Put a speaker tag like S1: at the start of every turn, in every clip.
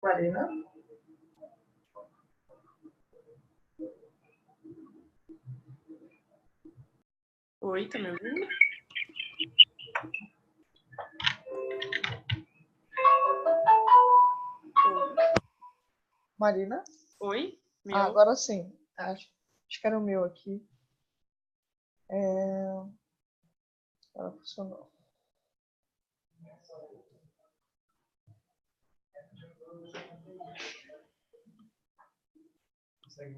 S1: Marina?
S2: Oi, tá me ouvindo?
S1: Marina?
S2: Oi?
S1: Agora sim. Acho que era o meu aqui. Ela funcionou. Consegue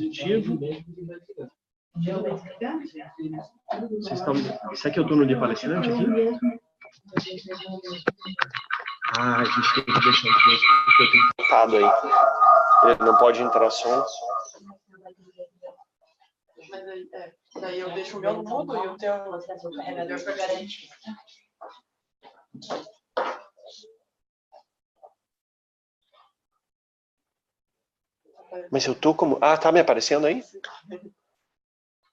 S3: positivo. Vocês estão... Será que eu estou no dia palestrante aqui? Ah, a gente tem que deixar o porque eu tenho tentado aí. Ele não pode entrar som.
S2: Mas aí, daí eu deixo o meu no mudo e o teu carregador para garantir.
S3: Mas eu tô como... Ah, tá me aparecendo aí?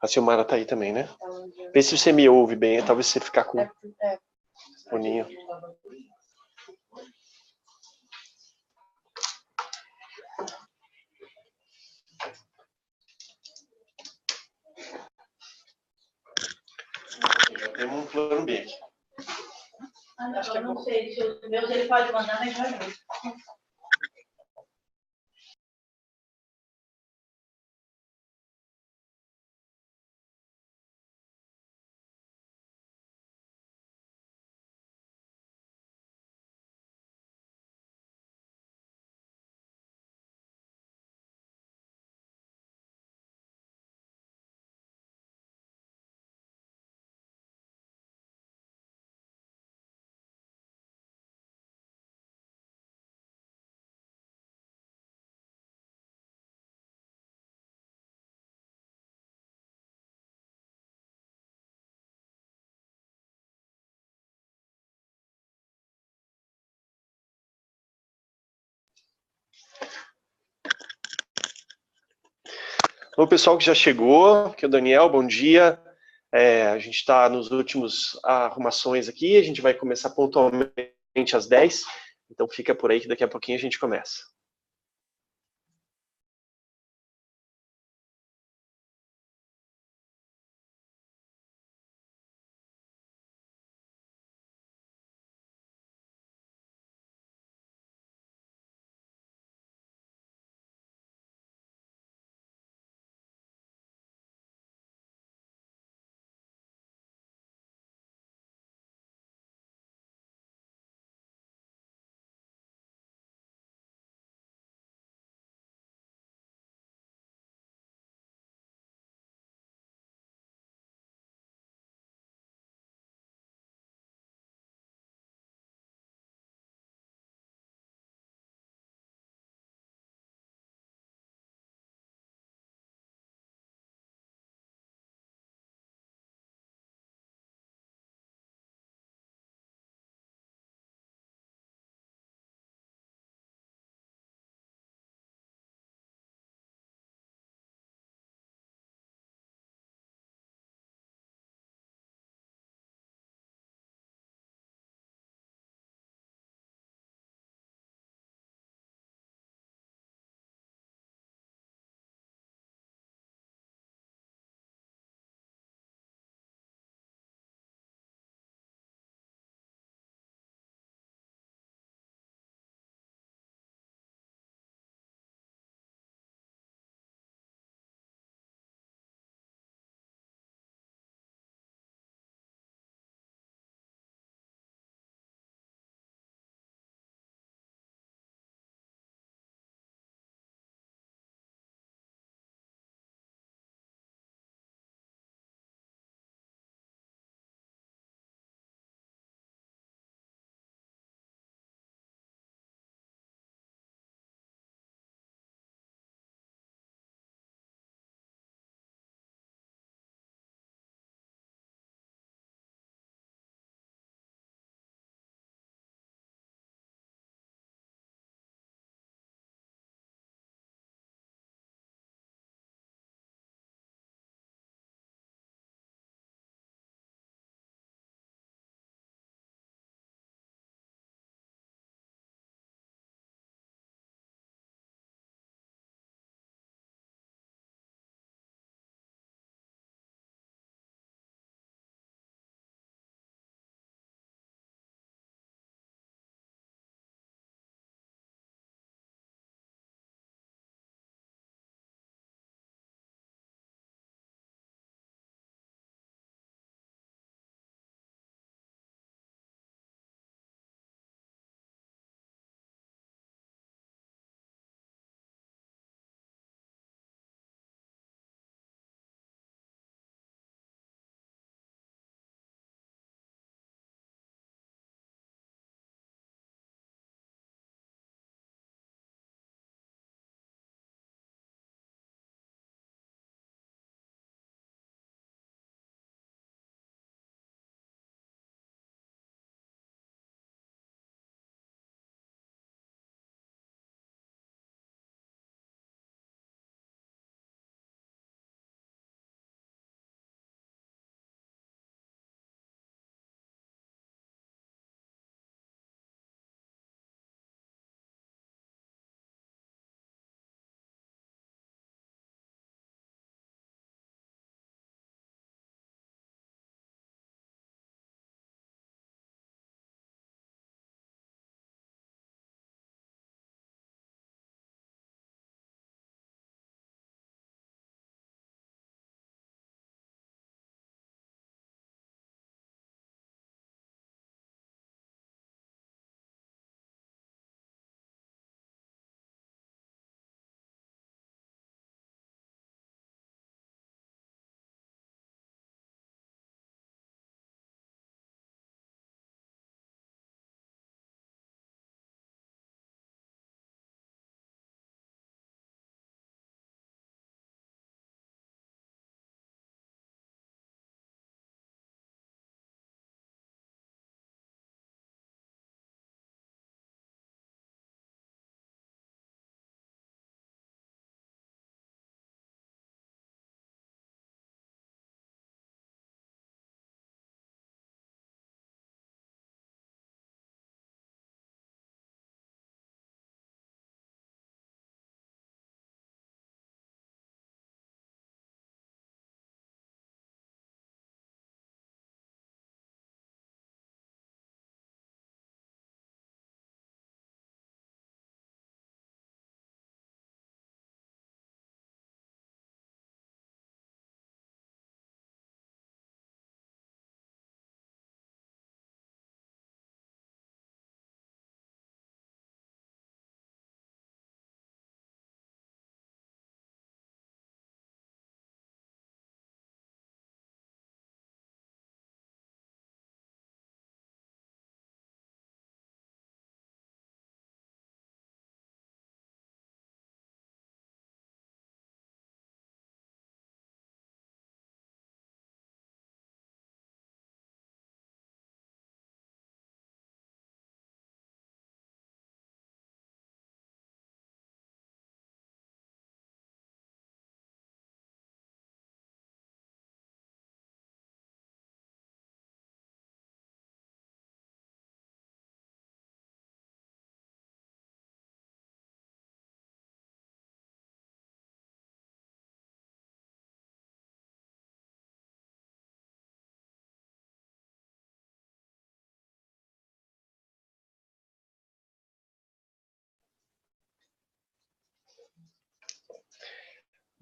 S3: A Silmara tá aí também, né? Vê se você me ouve bem. Talvez você ficar com o ninho. Temos um plano B aqui.
S4: Acho que eu não sei. Se os meus ele pode mandar, mas já viu.
S3: O pessoal que já chegou, aqui é o Daniel, bom dia. A gente está nos últimos arrumações aqui, a gente vai começar pontualmente às 10, então fica por aí que daqui a pouquinho a gente começa.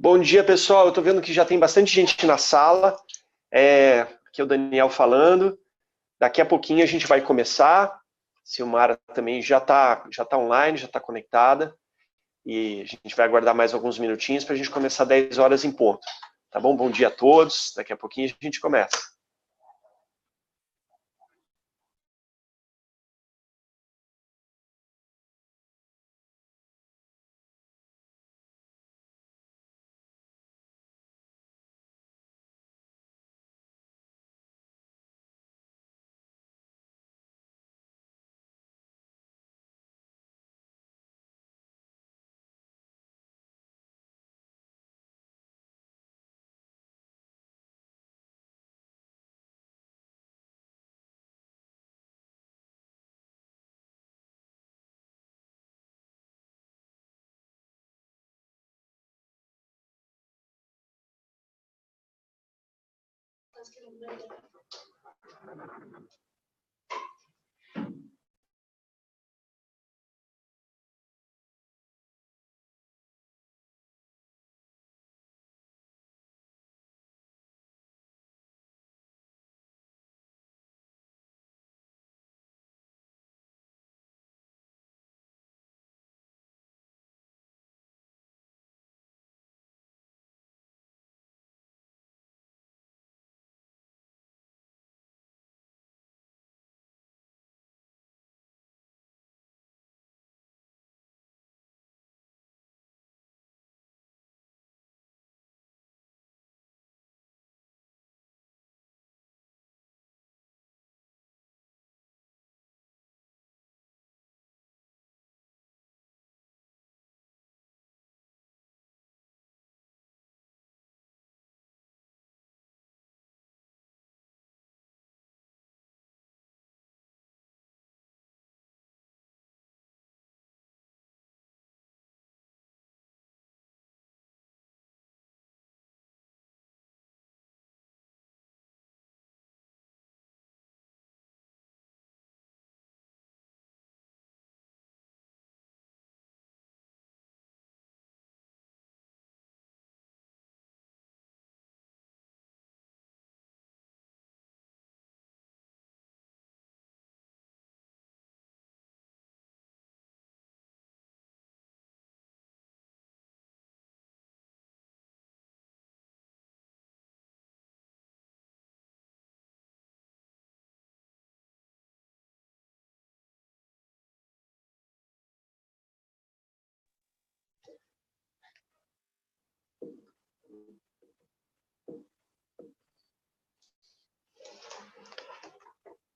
S3: Bom dia, pessoal. Eu estou vendo que já tem bastante gente na sala. Aqui é o Daniel falando. Daqui a pouquinho a gente vai começar. Silmara também já tá online, já está conectada. E a gente vai aguardar mais alguns minutinhos para a gente começar 10 horas em ponto. Tá bom? Bom dia a todos. Daqui a pouquinho a gente começa.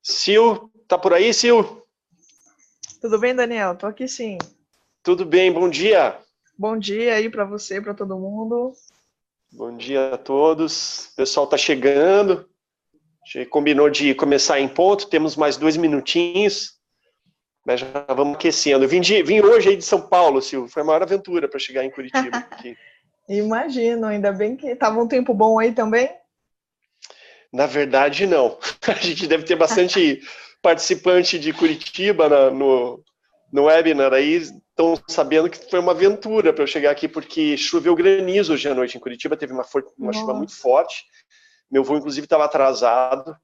S3: Sil, tá por aí, Sil?
S1: Tudo bem, Daniel? Tô aqui sim.
S3: Tudo bem, bom dia.
S1: Bom dia aí para você, para todo mundo.
S3: Bom dia a todos. O pessoal tá chegando. A gente combinou de começar em ponto, temos mais 2 minutinhos, mas já vamos aquecendo. Eu vim hoje aí de São Paulo, Sil. Foi a maior aventura para chegar em Curitiba. Aqui.
S1: Imagino, ainda bem que tava um tempo bom aí também.
S3: Na verdade, não. A gente deve ter bastante participante de Curitiba no webinar aí, estão sabendo que foi uma aventura para eu chegar aqui, porque choveu granizo hoje à noite em Curitiba, teve uma chuva muito forte. Meu voo, inclusive, estava atrasado,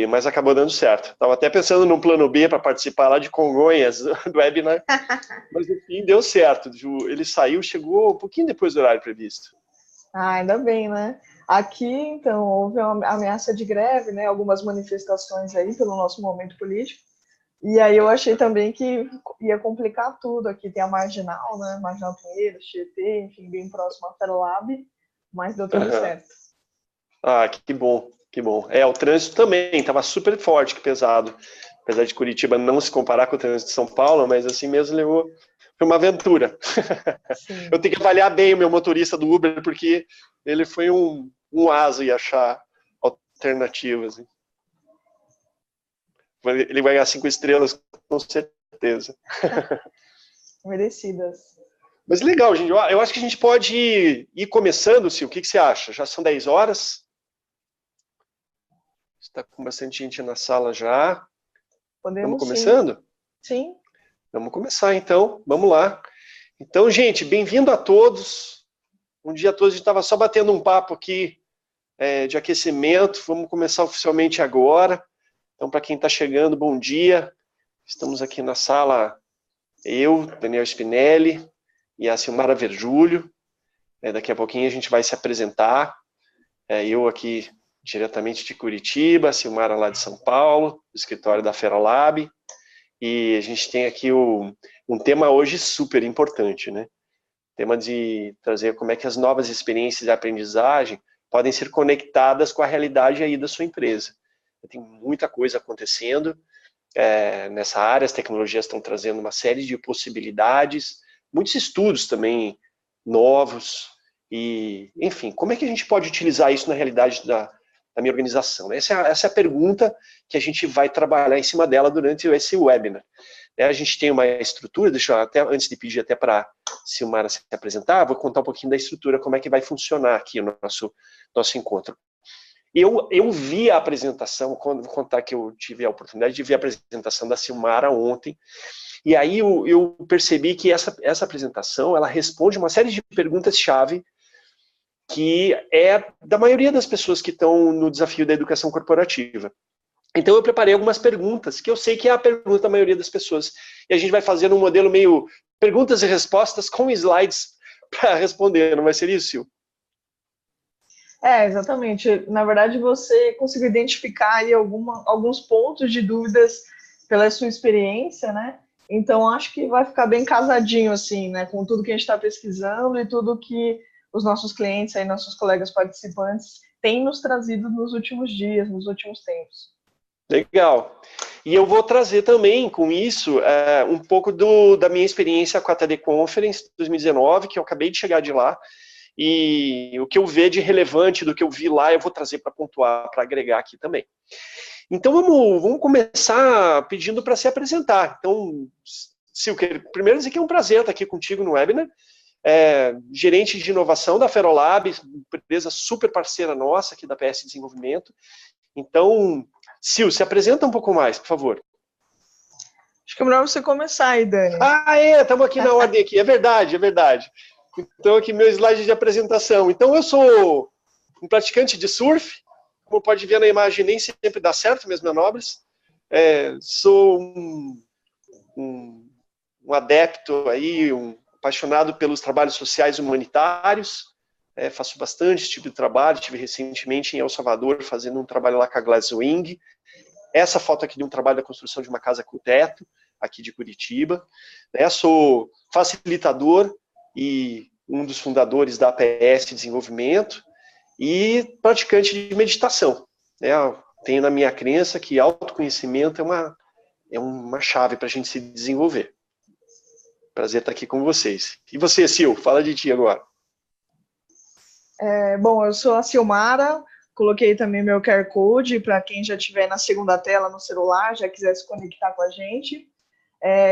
S3: mas acabou dando certo. Estava até pensando num plano B para participar lá de Congonhas, do webinar, mas no fim deu certo. Ele chegou um pouquinho depois do horário previsto.
S1: Ah, ainda bem, né? Aqui, então, houve uma ameaça de greve, né? Algumas manifestações aí pelo nosso momento político. E aí eu achei também que ia complicar tudo. Aqui tem a Marginal, né? Marginal Pinheiros, Tietê, enfim, bem próximo à Ferolab, mas deu tudo certo.
S3: Ah, que bom, que bom. O trânsito também estava super forte, que pesado. Apesar de Curitiba não se comparar com o trânsito de São Paulo, mas assim mesmo foi uma aventura. Eu tenho que avaliar bem o meu motorista do Uber, porque ele foi um asa em achar alternativas. Ele vai ganhar 5 estrelas, com certeza.
S1: Merecidas.
S3: Mas legal, gente. Eu acho que a gente pode ir começando, Sil. O que você acha? Já são 10 horas. Está com bastante gente na sala já.
S1: Podemos,
S3: Vamos começando?
S1: Sim.
S3: Vamos começar, então. Vamos lá. Então, gente, bem-vindo a todos. Bom dia a todos, a gente estava só batendo um papo aqui de aquecimento, vamos começar oficialmente agora. Então, para quem está chegando, bom dia. Estamos aqui na sala, eu, Daniel Spinelli e a Silmara Verjúlio. Daqui a pouquinho a gente vai se apresentar. Eu aqui diretamente de Curitiba, a Silmara lá de São Paulo, do escritório da Ferolab. E a gente tem aqui um tema hoje super importante, né? Tema de trazer como é que as novas experiências de aprendizagem podem ser conectadas com a realidade aí da sua empresa. Tem muita coisa acontecendo nessa área, as tecnologias estão trazendo uma série de possibilidades, muitos estudos também novos, e, enfim, como é que a gente pode utilizar isso na realidade da minha organização? Essa é a pergunta que a gente vai trabalhar em cima dela durante esse webinar. A gente tem uma estrutura, deixa eu até, antes de pedir até para a Silmara se apresentar, vou contar um pouquinho da estrutura, como é que vai funcionar aqui o nosso encontro. Eu vi a apresentação, vou contar que eu tive a oportunidade de ver a apresentação da Silmara ontem, e aí eu percebi que essa apresentação, ela responde uma série de perguntas-chave que é da maioria das pessoas que estão no desafio da educação corporativa. Então eu preparei algumas perguntas, que eu sei que é a pergunta da maioria das pessoas, e a gente vai fazer um modelo meio perguntas e respostas com slides para responder, não vai ser isso, Sil?
S1: Exatamente. Na verdade, você conseguiu identificar aí alguns pontos de dúvidas pela sua experiência, né? Então, acho que vai ficar bem casadinho, assim, né? Com tudo que a gente está pesquisando e tudo que os nossos clientes, aí, nossos colegas participantes, têm nos trazido nos últimos dias, nos últimos tempos.
S3: Legal. E eu vou trazer também, com isso, um pouco da minha experiência com a TD Conference 2019, que eu acabei de chegar de lá, e o que eu vejo de relevante do que eu vi lá, eu vou trazer para pontuar, para agregar aqui também. Então, vamos começar pedindo para se apresentar. Então, Silker, primeiro dizer que é um prazer estar aqui contigo no webinar, gerente de inovação da Ferolab, empresa super parceira nossa aqui da PS Desenvolvimento. Então, Sil, se apresenta um pouco mais, por favor.
S1: Acho que é melhor você começar aí, Dani.
S3: Estamos aqui na ordem aqui, é verdade. Então, aqui meu slide de apresentação. Então, eu sou um praticante de surf, como pode ver na imagem, nem sempre dá certo minhas manobras. Sou um adepto aí, um apaixonado pelos trabalhos sociais humanitários, faço bastante esse tipo de trabalho, estive recentemente em El Salvador fazendo um trabalho lá com a Glasswing. Essa foto aqui de um trabalho da construção de uma casa com teto, aqui de Curitiba. Sou facilitador e um dos fundadores da APS Desenvolvimento e praticante de meditação. Tenho na minha crença que autoconhecimento é uma chave para a gente se desenvolver. Prazer estar aqui com vocês. E você, Sil, fala de ti agora.
S1: Bom, eu sou a Silmara, coloquei também meu QR Code para quem já estiver na segunda tela no celular, já quiser se conectar com a gente.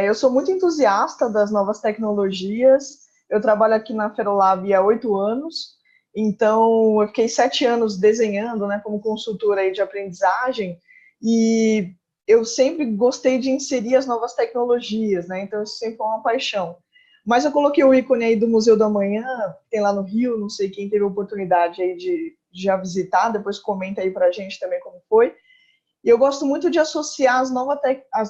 S1: Eu sou muito entusiasta das novas tecnologias, eu trabalho aqui na Ferolab há 8 anos, então eu fiquei 7 anos desenhando, né, como consultora aí de aprendizagem, e eu sempre gostei de inserir as novas tecnologias, né, então isso sempre foi uma paixão. Mas eu coloquei o ícone aí do Museu do Amanhã, que tem lá no Rio, não sei quem teve a oportunidade aí de já visitar, depois comenta aí pra gente também como foi. E eu gosto muito de associar as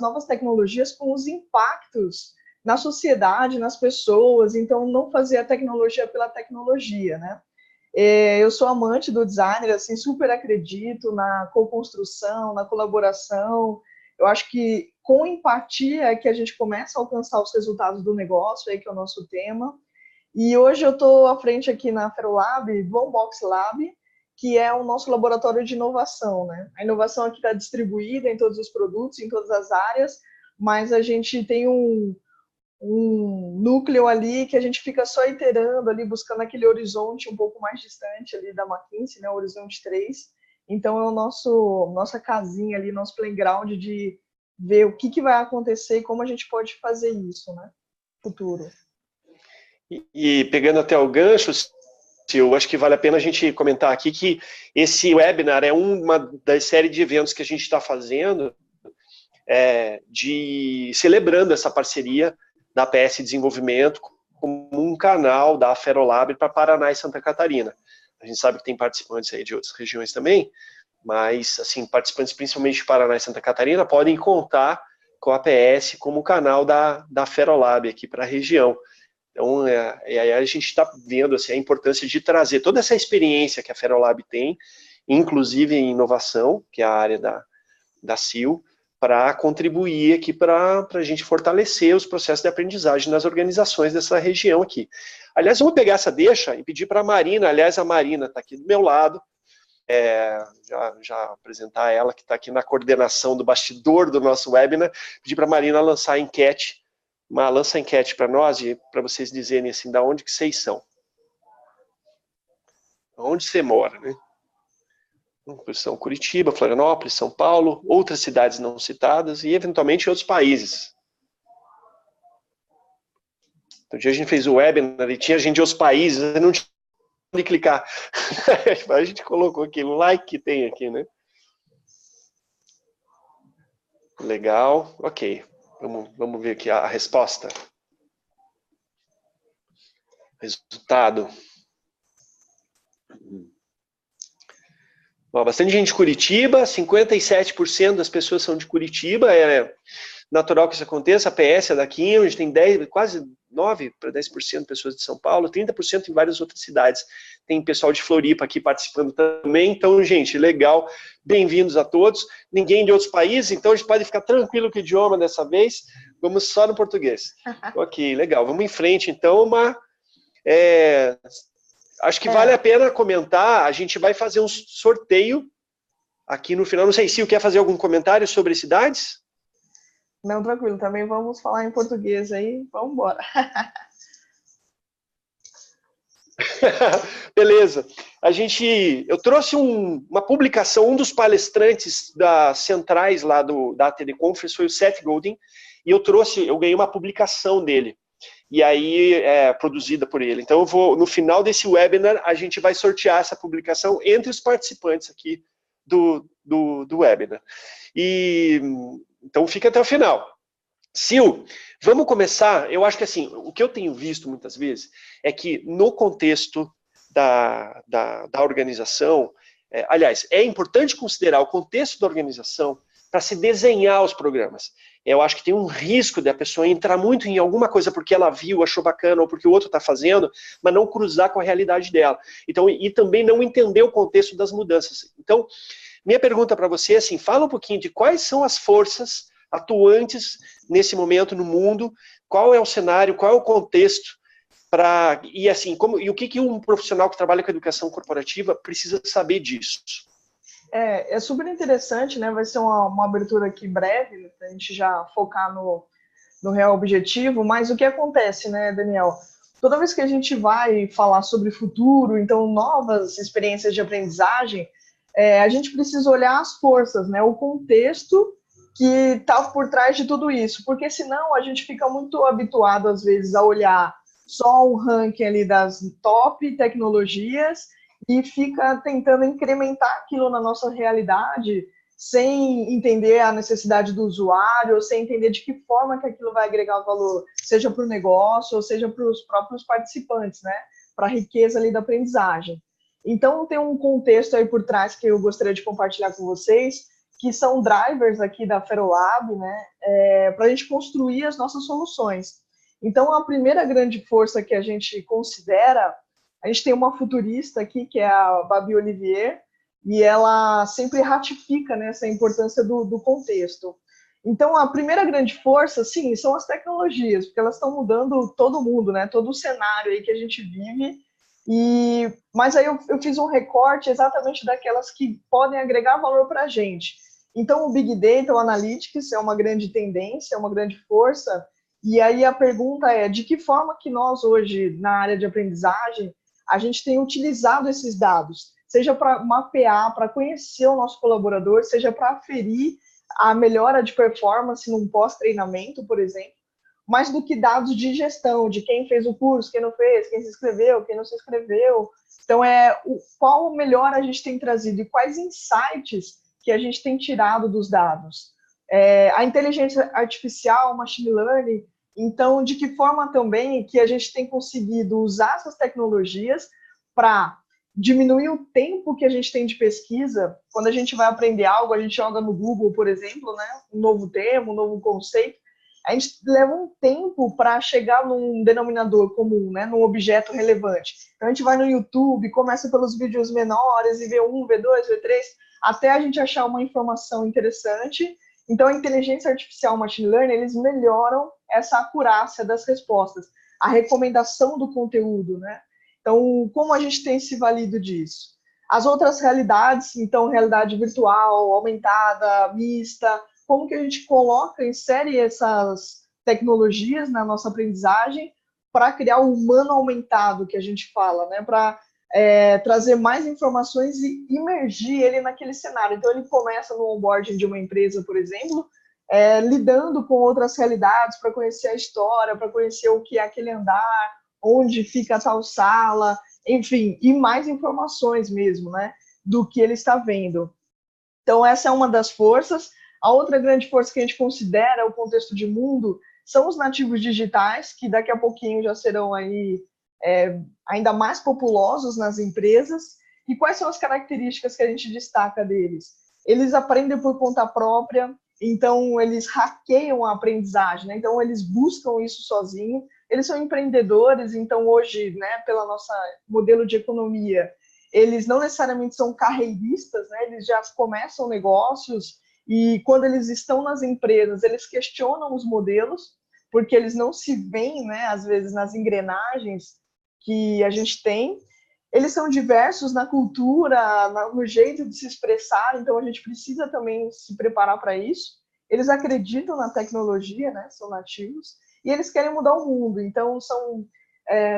S1: novas tecnologias com os impactos na sociedade, nas pessoas, então não fazer a tecnologia pela tecnologia, né? Eu sou amante do designer, assim, super acredito na co-construção, na colaboração. Eu acho que com empatia é que a gente começa a alcançar os resultados do negócio, aí que é o nosso tema. E hoje eu estou à frente aqui na Ferolab, do Unbox Lab, que é o nosso laboratório de inovação, né? A inovação aqui está distribuída em todos os produtos, em todas as áreas, mas a gente tem um núcleo ali que a gente fica só iterando ali, buscando aquele horizonte um pouco mais distante ali da McKinsey, né? O Horizonte 3. Então é nossa casinha ali, nosso playground de ver o que vai acontecer e como a gente pode fazer isso, né? Futuro.
S3: E pegando até o gancho, eu acho que vale a pena a gente comentar aqui que esse webinar é uma das séries de eventos que a gente está fazendo celebrando essa parceria da APS Desenvolvimento como um canal da Ferolab para Paraná e Santa Catarina. A gente sabe que tem participantes aí de outras regiões também, mas, assim, participantes principalmente de Paraná e Santa Catarina podem contar com a APS como canal da Ferolab aqui para a região. Então, aí a gente está vendo assim, a importância de trazer toda essa experiência que a Ferolab tem, inclusive em inovação, que é a área da CIL, para contribuir aqui para a gente fortalecer os processos de aprendizagem nas organizações dessa região aqui. Aliás, vamos pegar essa deixa e pedir para a Marina, aliás, a Marina está aqui do meu lado, já apresentar ela, que está aqui na coordenação do bastidor do nosso webinar, pedir para a Marina lançar a enquete, lança a enquete para nós, e para vocês dizerem assim, da onde que vocês são. Onde você mora, né? São Curitiba, Florianópolis, São Paulo, outras cidades não citadas e, eventualmente, outros países. Outro dia a gente fez o webinar e tinha gente de outros países, não tinha onde clicar. A gente colocou aqui, o like que tem aqui, né? Legal, ok. Vamos ver aqui a resposta. Resultado. Bom, bastante gente de Curitiba, 57% das pessoas são de Curitiba, é natural que isso aconteça, a PS é daqui, a gente tem quase 9 para 10% de pessoas de São Paulo, 30% em várias outras cidades. Tem pessoal de Floripa aqui participando também, então, gente, legal, bem-vindos a todos. Ninguém de outros países, então a gente pode ficar tranquilo com o idioma dessa vez, vamos só no português. Ok, legal, vamos em frente, então, acho que vale a pena comentar, a gente vai fazer um sorteio aqui no final. Não sei se quer fazer algum comentário sobre cidades?
S1: Não, tranquilo, também vamos falar em português aí, vamos embora.
S3: Beleza. Eu trouxe uma publicação, um dos palestrantes das centrais lá da ATD Conference foi o Seth Godin, e eu ganhei uma publicação dele. E aí produzida por ele. Então no final desse webinar, a gente vai sortear essa publicação entre os participantes aqui do webinar. Então fica até o final. Sil, vamos começar. Eu acho que assim, o que eu tenho visto muitas vezes é que no contexto da organização, aliás, é importante considerar o contexto da organização para se desenhar os programas. Eu acho que tem um risco da pessoa entrar muito em alguma coisa porque ela viu, achou bacana, ou porque o outro está fazendo, mas não cruzar com a realidade dela. Então, e também não entender o contexto das mudanças. Então, minha pergunta para você é assim, fala um pouquinho de quais são as forças atuantes nesse momento no mundo, qual é o cenário, qual é o contexto, e assim, e o que um profissional que trabalha com educação corporativa precisa saber disso?
S1: É super interessante, né? Vai ser uma abertura aqui breve, para a gente já focar no real objetivo, mas o que acontece, né, Daniel? Toda vez que a gente vai falar sobre futuro, então novas experiências de aprendizagem, a gente precisa olhar as forças, né? O contexto que está por trás de tudo isso, porque senão a gente fica muito habituado, às vezes, a olhar só um ranking ali das top tecnologias e fica tentando incrementar aquilo na nossa realidade sem entender a necessidade do usuário, sem entender de que forma que aquilo vai agregar valor, seja para o negócio ou seja para os próprios participantes, né? Para a riqueza ali da aprendizagem. Então, tem um contexto aí por trás que eu gostaria de compartilhar com vocês, que são drivers aqui da Ferolab, né? Para a gente construir as nossas soluções. Então, a primeira grande força que a gente considera, a gente tem uma futurista aqui, que é a Babi Olivier, e ela sempre ratifica, né, essa importância do contexto. Então, a primeira grande força, sim, são as tecnologias, porque elas estão mudando todo mundo, né, todo o cenário aí que a gente vive, mas aí eu fiz um recorte exatamente daquelas que podem agregar valor para a gente. Então, o Big Data, o Analytics, é uma grande tendência, é uma grande força, e aí a pergunta é, de que forma que nós hoje, na área de aprendizagem, a gente tem utilizado esses dados, seja para mapear, para conhecer o nosso colaborador, seja para aferir a melhora de performance num pós-treinamento, por exemplo, mais do que dados de gestão, de quem fez o curso, quem não fez, quem se inscreveu, quem não se inscreveu. Então, qual melhor a gente tem trazido e quais insights que a gente tem tirado dos dados. A inteligência artificial, o machine learning, Então, de que forma também que a gente tem conseguido usar essas tecnologias para diminuir o tempo que a gente tem de pesquisa? Quando a gente vai aprender algo, a gente joga no Google, por exemplo, né, um novo termo, um novo conceito, a gente leva um tempo para chegar num denominador comum, né, num objeto relevante. Então, a gente vai no YouTube, começa pelos vídeos menores, e vê um, vê dois, vê três, até a gente achar uma informação interessante. Então, a inteligência artificial, o machine learning, eles melhoram essa acurácia das respostas, a recomendação do conteúdo, né? Então, como a gente tem se valido disso? As outras realidades, então, realidade virtual, aumentada, mista, como que a gente coloca, insere essas tecnologias na nossa aprendizagem para criar o humano aumentado que a gente fala, né? Para trazer mais informações e imergir ele naquele cenário. Então, ele começa no onboarding de uma empresa, por exemplo, lidando com outras realidades para conhecer a história, para conhecer o que é aquele andar, onde fica a tal sala, enfim, e mais informações mesmo, né, do que ele está vendo. Então, essa é uma das forças. A outra grande força que a gente considera o contexto de mundo são os nativos digitais, que daqui a pouquinho já serão aí ainda mais populosos nas empresas. E quais são as características que a gente destaca deles? Eles aprendem por conta própria, então eles hackeiam a aprendizagem, né? Então eles buscam isso sozinho. Eles são empreendedores, então hoje, né, pela nossa modelo de economia, eles não necessariamente são carreiristas, né? Eles já começam negócios e quando eles estão nas empresas, eles questionam os modelos, porque eles não se veem, né, às vezes, nas engrenagens que a gente tem. Eles são diversos na cultura, no jeito de se expressar, então a gente precisa também se preparar para isso. Eles acreditam na tecnologia, né, são nativos, e eles querem mudar o mundo, então são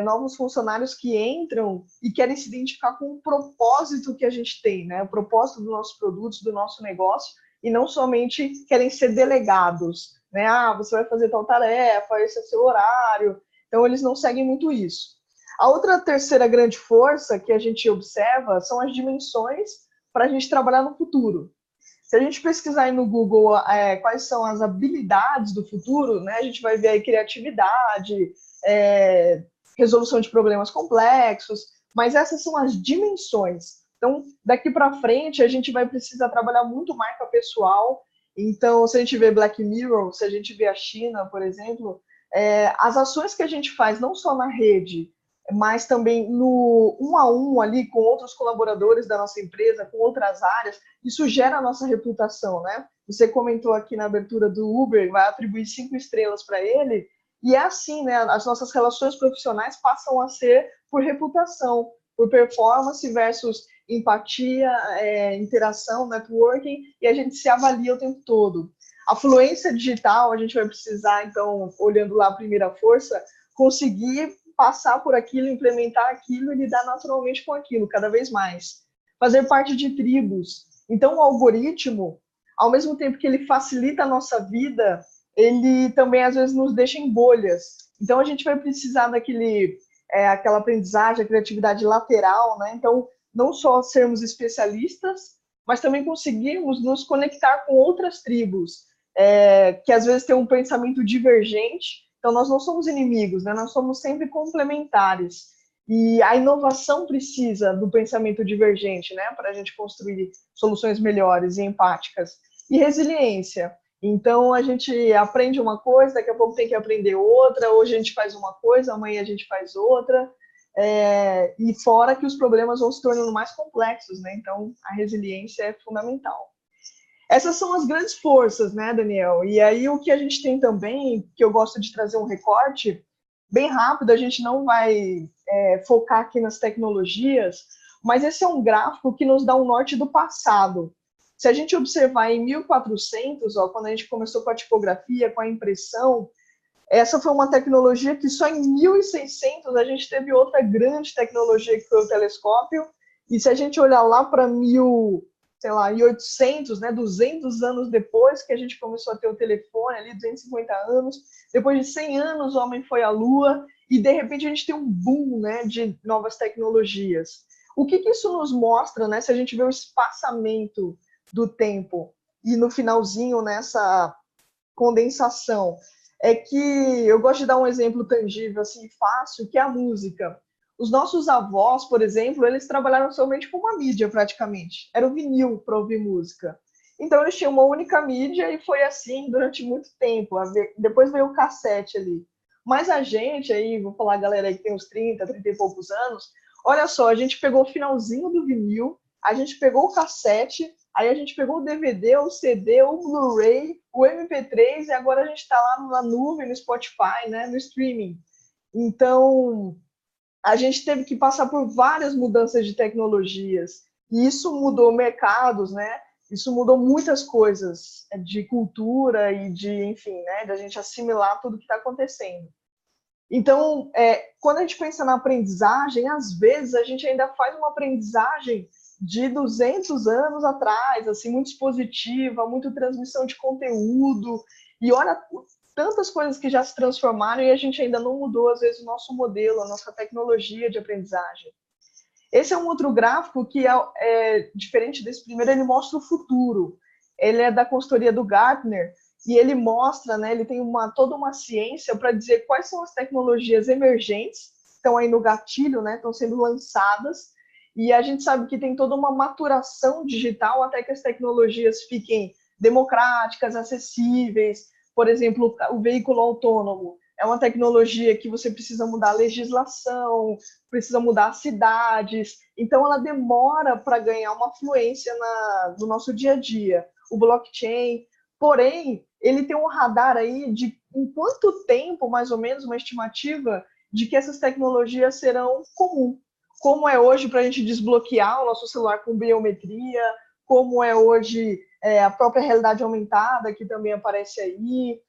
S1: novos funcionários que entram e querem se identificar com o propósito que a gente tem, né, o propósito dos nossos produtos, do nosso negócio, e não somente querem ser delegados, né, você vai fazer tal tarefa, esse é seu horário, então eles não seguem muito isso. A outra terceira grande força que a gente observa são as dimensões para a gente trabalhar no futuro. Se a gente pesquisar aí no Google quais são as habilidades do futuro, né, a gente vai ver aí criatividade, resolução de problemas complexos, mas essas são as dimensões. Então, daqui para frente, a gente vai precisar trabalhar muito marca pessoal. Então, se a gente vê Black Mirror, se a gente vê a China, por exemplo, as ações que a gente faz, não só na rede, mas também no um a um ali com outros colaboradores da nossa empresa, com outras áreas, isso gera a nossa reputação, né? Você comentou aqui na abertura do Uber, vai atribuir 5 estrelas para ele, e é assim, né? As nossas relações profissionais passam a ser por reputação, por performance versus empatia, interação, networking, e a gente se avalia o tempo todo. A fluência digital, a gente vai precisar, então, olhando lá a primeira força, conseguir passar por aquilo, implementar aquilo e lidar naturalmente com aquilo, cada vez mais. Fazer parte de tribos. Então, o algoritmo, ao mesmo tempo que ele facilita a nossa vida, ele também, às vezes, nos deixa em bolhas. Então, a gente vai precisar aquela aprendizagem, a criatividade lateral, né? Então, não só sermos especialistas, mas também conseguirmos nos conectar com outras tribos, que às vezes têm um pensamento divergente. Então, nós não somos inimigos, né? Nós somos sempre complementares. E a inovação precisa do pensamento divergente, né? Para a gente construir soluções melhores e empáticas. E resiliência. Então, a gente aprende uma coisa, daqui a pouco tem que aprender outra, hoje a gente faz uma coisa, amanhã a gente faz outra. E fora que os problemas vão se tornando mais complexos, né? Então, a resiliência é fundamental. Essas são as grandes forças, né, Daniel? E aí o que a gente tem também, que eu gosto de trazer um recorte, bem rápido, a gente não vai focar aqui nas tecnologias, mas esse é um gráfico que nos dá um norte do passado. Se a gente observar em 1400, quando a gente começou com a tipografia, com a impressão, essa foi uma tecnologia que só em 1600 a gente teve outra grande tecnologia, que foi o telescópio, e se a gente olhar lá para 1800, né, 200 anos depois que a gente começou a ter o telefone, ali 250 anos, depois de 100 anos o homem foi à Lua, e de repente a gente tem um boom, né, de novas tecnologias. O que isso nos mostra, né, se a gente vê o espaçamento do tempo, e no finalzinho, nessa condensação, é que eu gosto de dar um exemplo tangível, assim, fácil, que é a música. Os nossos avós, por exemplo, eles trabalharam somente com uma mídia, praticamente. Era o vinil para ouvir música. Então, eles tinham uma única mídia e foi assim durante muito tempo. Depois veio o cassete ali. Mas a gente aí, vou falar a galera aí que tem uns 30 e poucos anos, olha só, a gente pegou o finalzinho do vinil, a gente pegou o cassete, aí a gente pegou o DVD, o CD, o Blu-ray, o MP3, e agora a gente está lá na nuvem, no Spotify, né, no streaming. Então, a gente teve que passar por várias mudanças de tecnologias, e isso mudou mercados, né? Isso mudou muitas coisas de cultura e de, enfim, né, da gente assimilar tudo que está acontecendo. Então, quando a gente pensa na aprendizagem, às vezes a gente ainda faz uma aprendizagem de 200 anos atrás, assim, muito expositiva, muito transmissão de conteúdo, e olha tantas coisas que já se transformaram e a gente ainda não mudou, às vezes, o nosso modelo, a nossa tecnologia de aprendizagem. Esse é um outro gráfico que é diferente desse primeiro, ele mostra o futuro. Ele é da consultoria do Gartner, e ele mostra, né, ele tem toda uma ciência para dizer quais são as tecnologias emergentes, que estão aí no gatilho, né, estão sendo lançadas, e a gente sabe que tem toda uma maturação digital até que as tecnologias fiquem democráticas, acessíveis. Por exemplo, o veículo autônomo é uma tecnologia que você precisa mudar a legislação, precisa mudar as cidades, então ela demora para ganhar uma fluência no nosso dia a dia. O blockchain, porém, ele tem um radar aí de em quanto tempo, mais ou menos, uma estimativa de que essas tecnologias serão comum. Como é hoje para a gente desbloquear o nosso celular com biometria, como é hoje a própria realidade aumentada, que também aparece aí,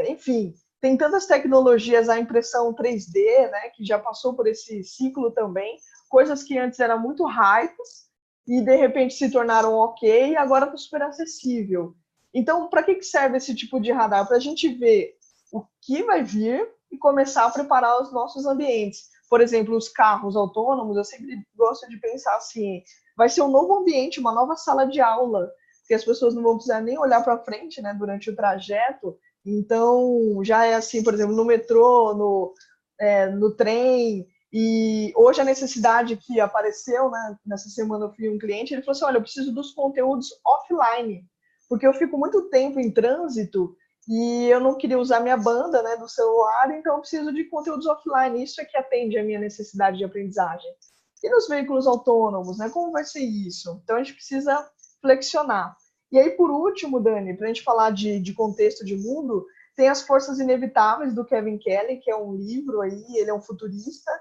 S1: enfim, tem tantas tecnologias, a impressão 3D, né, que já passou por esse ciclo também, coisas que antes eram muito hypes e de repente se tornaram ok e agora está super acessível. Então, para que serve esse tipo de radar? Para a gente ver o que vai vir e começar a preparar os nossos ambientes. Por exemplo, os carros autônomos, eu sempre gosto de pensar assim, vai ser um novo ambiente, uma nova sala de aula, porque as pessoas não vão precisar nem olhar para frente, né, durante o trajeto. Então, já é assim, por exemplo, no metrô, no trem, e hoje a necessidade que apareceu, né, nessa semana eu fui um cliente, ele falou assim, olha, eu preciso dos conteúdos offline, porque eu fico muito tempo em trânsito e eu não queria usar minha banda, né, do celular, então eu preciso de conteúdos offline, isso é que atende a minha necessidade de aprendizagem. E nos veículos autônomos, né, como vai ser isso? Então a gente precisa flexionar. E aí, por último, Dani, para a gente falar de contexto de mundo, tem As Forças Inevitáveis, do Kevin Kelly, que é um livro aí, ele é um futurista,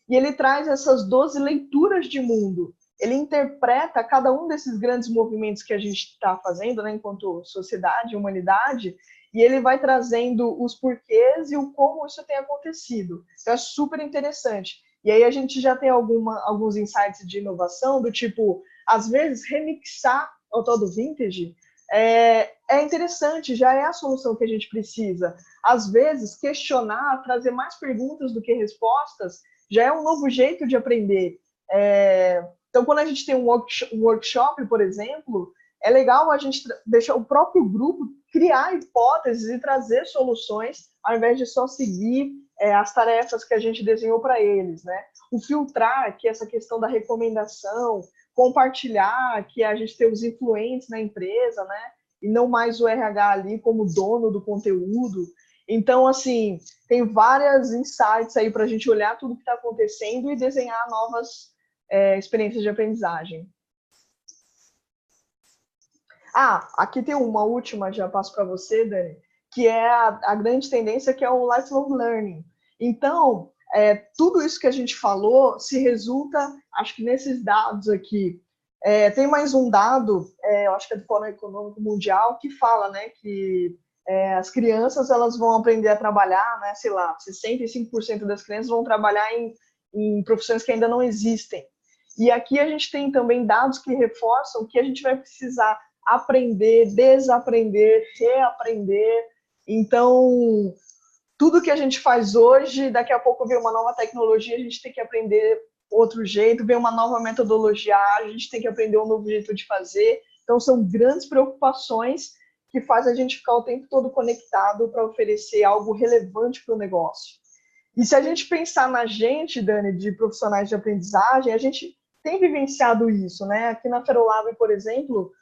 S1: e ele traz essas 12 leituras de mundo. Ele interpreta cada um desses grandes movimentos que a gente está fazendo, né, enquanto sociedade, humanidade, e ele vai trazendo os porquês e o como isso tem acontecido. Então, é super interessante. E aí a gente já tem alguns insights de inovação, do tipo, às vezes, remixar o tal do vintage é interessante, já é a solução que a gente precisa. Às vezes, questionar, trazer mais perguntas do que respostas, já é um novo jeito de aprender. Então, quando a gente tem um workshop, por exemplo, é legal a gente deixar o próprio grupo criar hipóteses e trazer soluções, ao invés de só seguir as tarefas que a gente desenhou para eles, né? O filtrar, que é essa questão da recomendação, compartilhar, que a gente tem os influentes na empresa, né? E não mais o RH ali como dono do conteúdo. Então, assim, tem várias insights aí para a gente olhar tudo que está acontecendo e desenhar novas experiências de aprendizagem. Aqui tem uma última, já passo para você, Dani, que é a grande tendência, que é o lifelong learning. Então, tudo isso que a gente falou se resulta, acho que nesses dados aqui. Tem mais um dado, eu acho que é do Fórum Econômico Mundial, que fala, né, que as crianças elas vão aprender a trabalhar, né, sei lá, 65% das crianças vão trabalhar em profissões que ainda não existem. E aqui a gente tem também dados que reforçam que a gente vai precisar aprender, desaprender, reaprender. Então, tudo que a gente faz hoje, daqui a pouco vem uma nova tecnologia, a gente tem que aprender outro jeito, vem uma nova metodologia, a gente tem que aprender um novo jeito de fazer. Então, são grandes preocupações que faz a gente ficar o tempo todo conectado para oferecer algo relevante para o negócio. E se a gente pensar na gente, Dani, de profissionais de aprendizagem, a gente tem vivenciado isso, né? Aqui na Ferolab, por exemplo,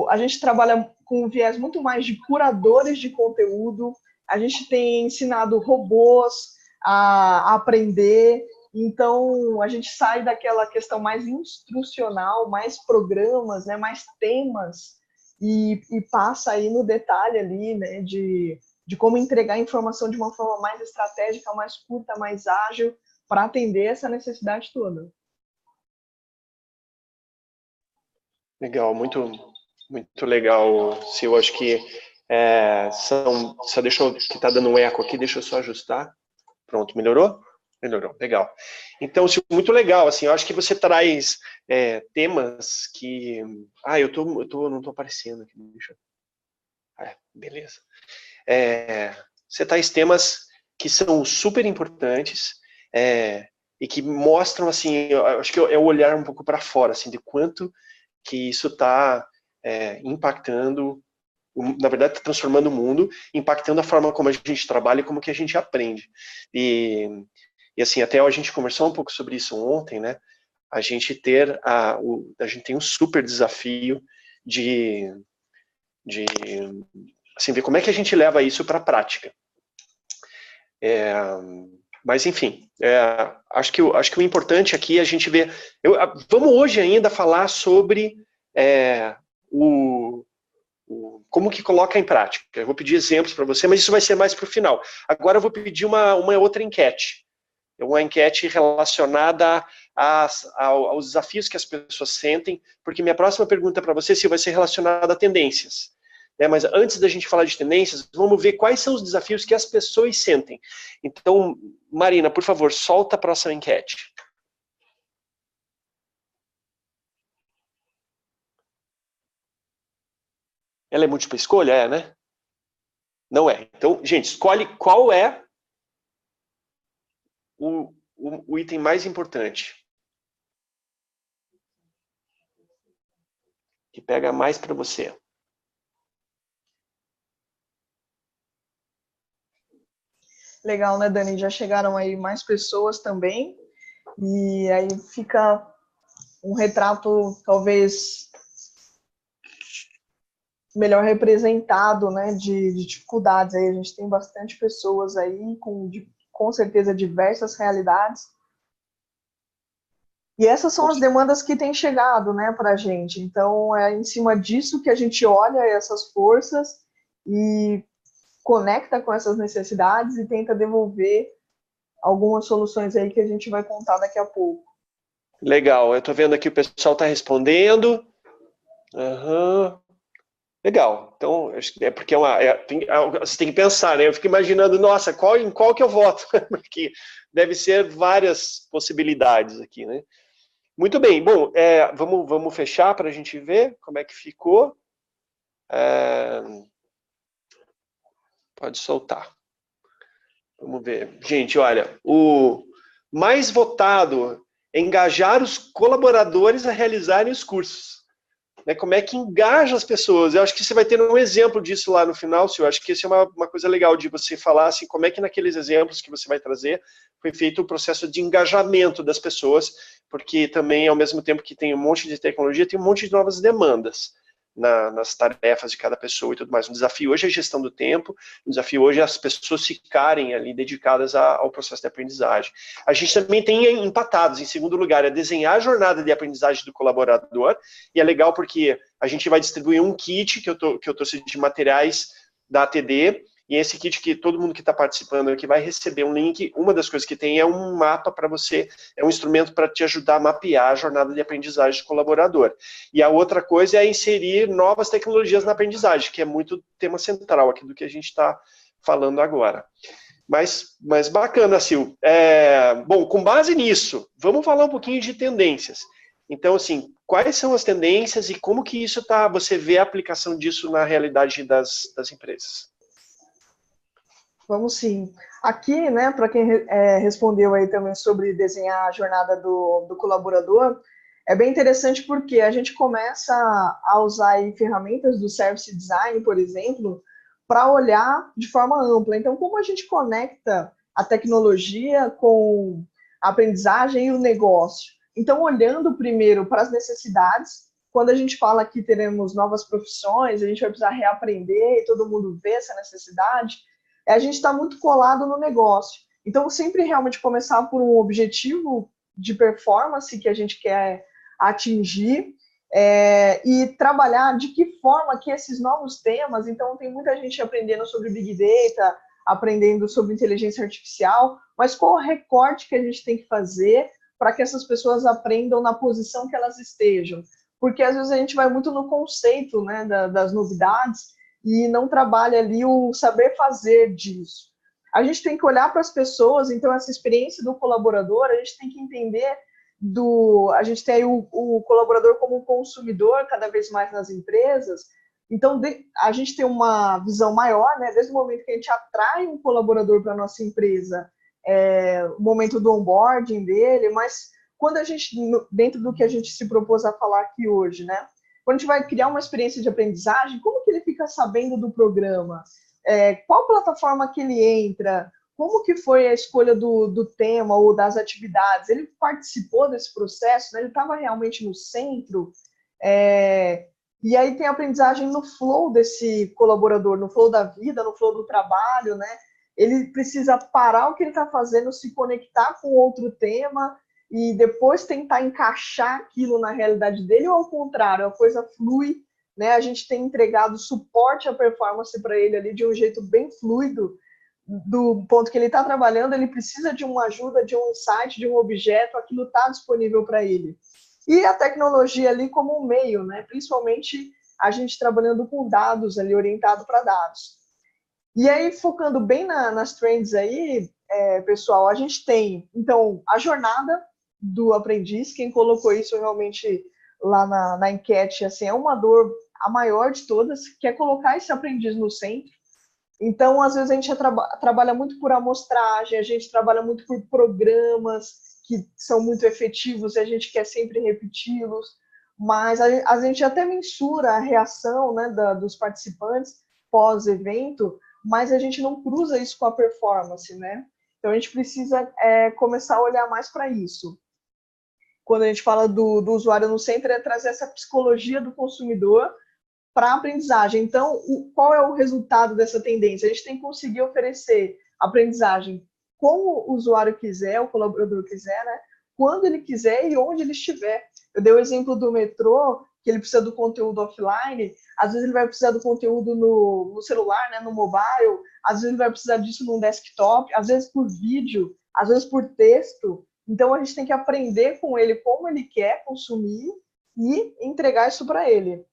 S1: a gente trabalha com um viés muito mais de curadores de conteúdo, a gente tem ensinado robôs a aprender, então a gente sai daquela questão mais instrucional, mais programas, né, mais temas, e passa aí no detalhe ali, né, de como entregar a informação de uma forma mais estratégica, mais curta, mais ágil, para atender essa necessidade toda.
S3: Legal, muito, muito legal, Sil. Eu acho que só deixa eu, que está dando um eco aqui, deixa eu só ajustar. Pronto, melhorou? Melhorou, legal. Então, Sil, muito legal, assim, eu acho que você traz temas que... não estou aparecendo aqui, deixa eu... beleza. Você traz temas que são super importantes e que mostram, assim, eu acho que é o olhar um pouco para fora, assim, de quanto que isso está impactando, na verdade, está transformando o mundo, impactando a forma como a gente trabalha e como que a gente aprende. E assim, até a gente conversou um pouco sobre isso ontem, né? A gente tem um super desafio de assim, ver como é que a gente leva isso para a prática. Mas, enfim, acho que o importante aqui é a gente ver... vamos hoje ainda falar sobre como que coloca em prática. Eu vou pedir exemplos para você, mas isso vai ser mais para o final. Agora eu vou pedir uma outra enquete. Uma enquete relacionada aos desafios que as pessoas sentem, porque minha próxima pergunta para você vai ser relacionada a tendências. Mas antes da gente falar de tendências, vamos ver quais são os desafios que as pessoas sentem. Então, Marina, por favor, solta a próxima enquete. Ela é múltipla escolha? Né? Não é. Então, gente, escolhe qual é o item mais importante. Que pega mais para você.
S1: Legal, né, Dani? Já chegaram aí mais pessoas também, e aí fica um retrato talvez melhor representado, né, de dificuldades. Aí a gente tem bastante pessoas aí com certeza diversas realidades. E essas são as demandas que têm chegado, né, para a gente. Então é em cima disso que a gente olha essas forças e conecta com essas necessidades e tenta devolver algumas soluções aí que a gente vai contar daqui a pouco.
S3: Legal, eu estou vendo aqui o pessoal está respondendo. Legal, então, é porque você tem que pensar, né? Eu fico imaginando, nossa, em qual que eu voto? Porque deve ser várias possibilidades aqui, né? Muito bem, bom, vamos fechar para a gente ver como é que ficou. Pode soltar. Vamos ver. Gente, olha, o mais votado é engajar os colaboradores a realizarem os cursos. Né? Como é que engaja as pessoas? Eu acho que você vai ter um exemplo disso lá no final, Silvio. Eu acho que isso é uma coisa legal de você falar, assim, como é que naqueles exemplos que você vai trazer foi feito o processo de engajamento das pessoas, porque também, ao mesmo tempo que tem um monte de tecnologia, tem um monte de novas demandas nas tarefas de cada pessoa e tudo mais. O desafio hoje é a gestão do tempo, o desafio hoje é as pessoas ficarem ali dedicadas ao processo de aprendizagem. A gente também tem empatados, em segundo lugar, é desenhar a jornada de aprendizagem do colaborador, e é legal porque a gente vai distribuir um kit que eu trouxe de materiais da ATD, e esse kit que todo mundo que está participando aqui vai receber um link. Uma das coisas que tem é um mapa para você, é um instrumento para te ajudar a mapear a jornada de aprendizagem do colaborador. E a outra coisa é inserir novas tecnologias na aprendizagem, que é muito tema central aqui do que a gente está falando agora. Mas bacana, Sil. Bom, com base nisso, vamos falar um pouquinho de tendências. Então, assim, quais são as tendências e como que isso você vê a aplicação disso na realidade das empresas?
S1: Vamos sim. Aqui, né, para quem respondeu aí também sobre desenhar a jornada do colaborador, É bem interessante porque a gente começa a usar aí ferramentas do Service Design, por exemplo, para olhar de forma ampla. Então, como a gente conecta a tecnologia com a aprendizagem e o negócio? Então, olhando primeiro para as necessidades, quando a gente fala que teremos novas profissões, a gente vai precisar reaprender e todo mundo vê essa necessidade, a gente está muito colado no negócio. Então, sempre realmente começar por um objetivo de performance que a gente quer atingir, e trabalhar de que forma que esses novos temas, então tem muita gente aprendendo sobre Big Data, aprendendo sobre inteligência artificial, mas qual o recorte que a gente tem que fazer para que essas pessoas aprendam na posição que elas estejam? Porque às vezes a gente vai muito no conceito, né, das novidades e não trabalha ali o saber fazer disso. A gente tem que olhar para as pessoas, então essa experiência do colaborador, a gente tem que entender a gente tem aí o colaborador como um consumidor cada vez mais nas empresas, então a gente tem uma visão maior, né, desde o momento que a gente atrai um colaborador para a nossa empresa, o momento do onboarding dele, mas quando a gente, dentro do que a gente se propôs a falar aqui hoje, né, quando a gente vai criar uma experiência de aprendizagem, como que ele fica sabendo do programa? Qual plataforma que ele entra? Como que foi a escolha do tema ou das atividades? Ele participou desse processo, né? Ele estava realmente no centro? E aí tem a aprendizagem no flow desse colaborador, no flow da vida, no flow do trabalho, né? Ele precisa parar o que ele está fazendo, se conectar com outro tema e depois tentar encaixar aquilo na realidade dele, ou ao contrário, a coisa flui, né? A gente tem entregado suporte à performance para ele ali de um jeito bem fluido, do ponto que ele está trabalhando, ele precisa de uma ajuda, de um insight, de um objeto, aquilo está disponível para ele. E a tecnologia ali como um meio, né? Principalmente a gente trabalhando com dados ali, orientado para dados. E aí, focando bem nas trends aí, pessoal, a gente tem, então, a jornada do aprendiz, quem colocou isso realmente lá na enquete, assim, é uma dor a maior de todas, que é colocar esse aprendiz no centro. Então, às vezes, a gente trabalha muito por amostragem, a gente trabalha muito por programas que são muito efetivos e a gente quer sempre repeti-los, mas a gente até mensura a reação, né, dos participantes pós-evento, mas a gente não cruza isso com a performance, né? Então, a gente precisa começar a olhar mais para isso. Quando a gente fala do usuário no centro, é trazer essa psicologia do consumidor para a aprendizagem. Então, qual é o resultado dessa tendência? A gente tem que conseguir oferecer aprendizagem como o usuário quiser, o colaborador quiser, né? Quando ele quiser e onde ele estiver. Eu dei o exemplo do metrô, que ele precisa do conteúdo offline, às vezes ele vai precisar do conteúdo no celular, né, no mobile, às vezes ele vai precisar disso num desktop, às vezes por vídeo, às vezes por texto. Então, a gente tem que aprender com ele como ele quer consumir e entregar isso para ele.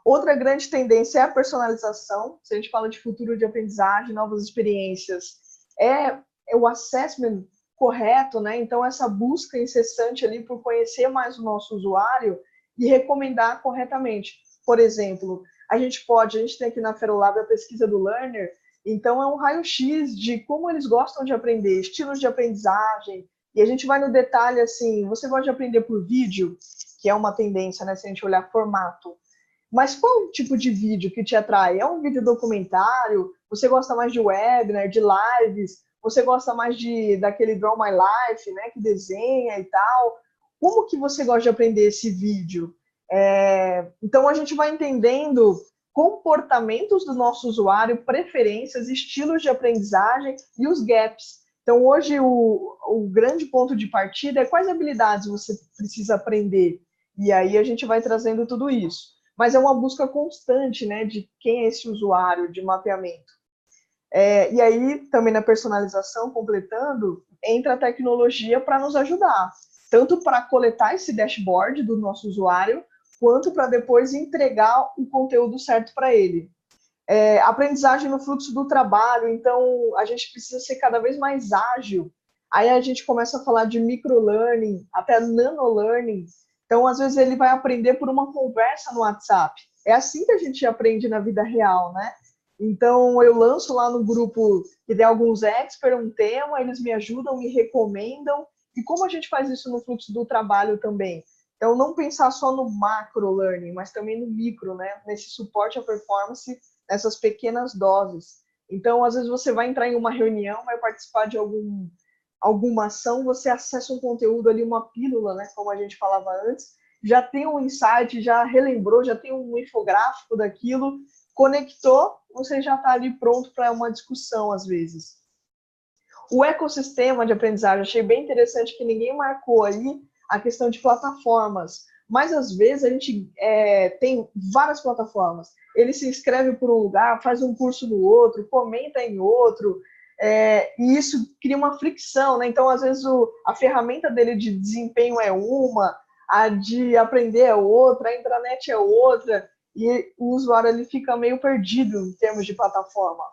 S1: Outra grande tendência é a personalização. Se a gente fala de futuro de aprendizagem, novas experiências, é o assessment correto, né? Então, essa busca incessante ali por conhecer mais o nosso usuário e recomendar corretamente. Por exemplo, a gente tem aqui na Ferolab a pesquisa do Learner, então é um raio-x de como eles gostam de aprender, estilos de aprendizagem, e a gente vai no detalhe assim, você gosta de aprender por vídeo, que é uma tendência, né? Se a gente olhar formato. Mas qual o tipo de vídeo que te atrai? É um vídeo documentário? Você gosta mais de webinar, de lives? Você gosta mais daquele Draw My Life, né, que desenha e tal? Como que você gosta de aprender esse vídeo? Então, a gente vai entendendo comportamentos do nosso usuário, preferências, estilos de aprendizagem e os gaps. Então, hoje, o grande ponto de partida é quais habilidades você precisa aprender. E aí a gente vai trazendo tudo isso. Mas é uma busca constante, né, de quem é esse usuário, de mapeamento. E aí, também na personalização, completando, entra a tecnologia para nos ajudar, tanto para coletar esse dashboard do nosso usuário, quanto para depois entregar o conteúdo certo para ele. Aprendizagem no fluxo do trabalho, então a gente precisa ser cada vez mais ágil. Aí a gente começa a falar de microlearning, até nanolearning. Então, às vezes, ele vai aprender por uma conversa no WhatsApp. É assim que a gente aprende na vida real, né? Então, eu lanço lá no grupo que tem alguns experts, um tema, eles me ajudam, me recomendam. E como a gente faz isso no fluxo do trabalho também? Então, não pensar só no macro learning, mas também no micro, né? Nesse suporte à performance, nessas pequenas doses. Então, às vezes você vai entrar em uma reunião, vai participar de alguma ação, você acessa um conteúdo ali, uma pílula, né? Como a gente falava antes, já tem um insight, já relembrou, já tem um infográfico daquilo, conectou, você já está ali pronto para uma discussão, às vezes. O ecossistema de aprendizagem, achei bem interessante que ninguém marcou aí a questão de plataformas, mas às vezes a gente tem várias plataformas. Ele se inscreve por um lugar, faz um curso no outro, comenta em outro, e isso cria uma fricção, né? Então, às vezes, a ferramenta dele de desempenho é uma, a de aprender é outra, a intranet é outra, e o usuário ele fica meio perdido em termos de plataforma.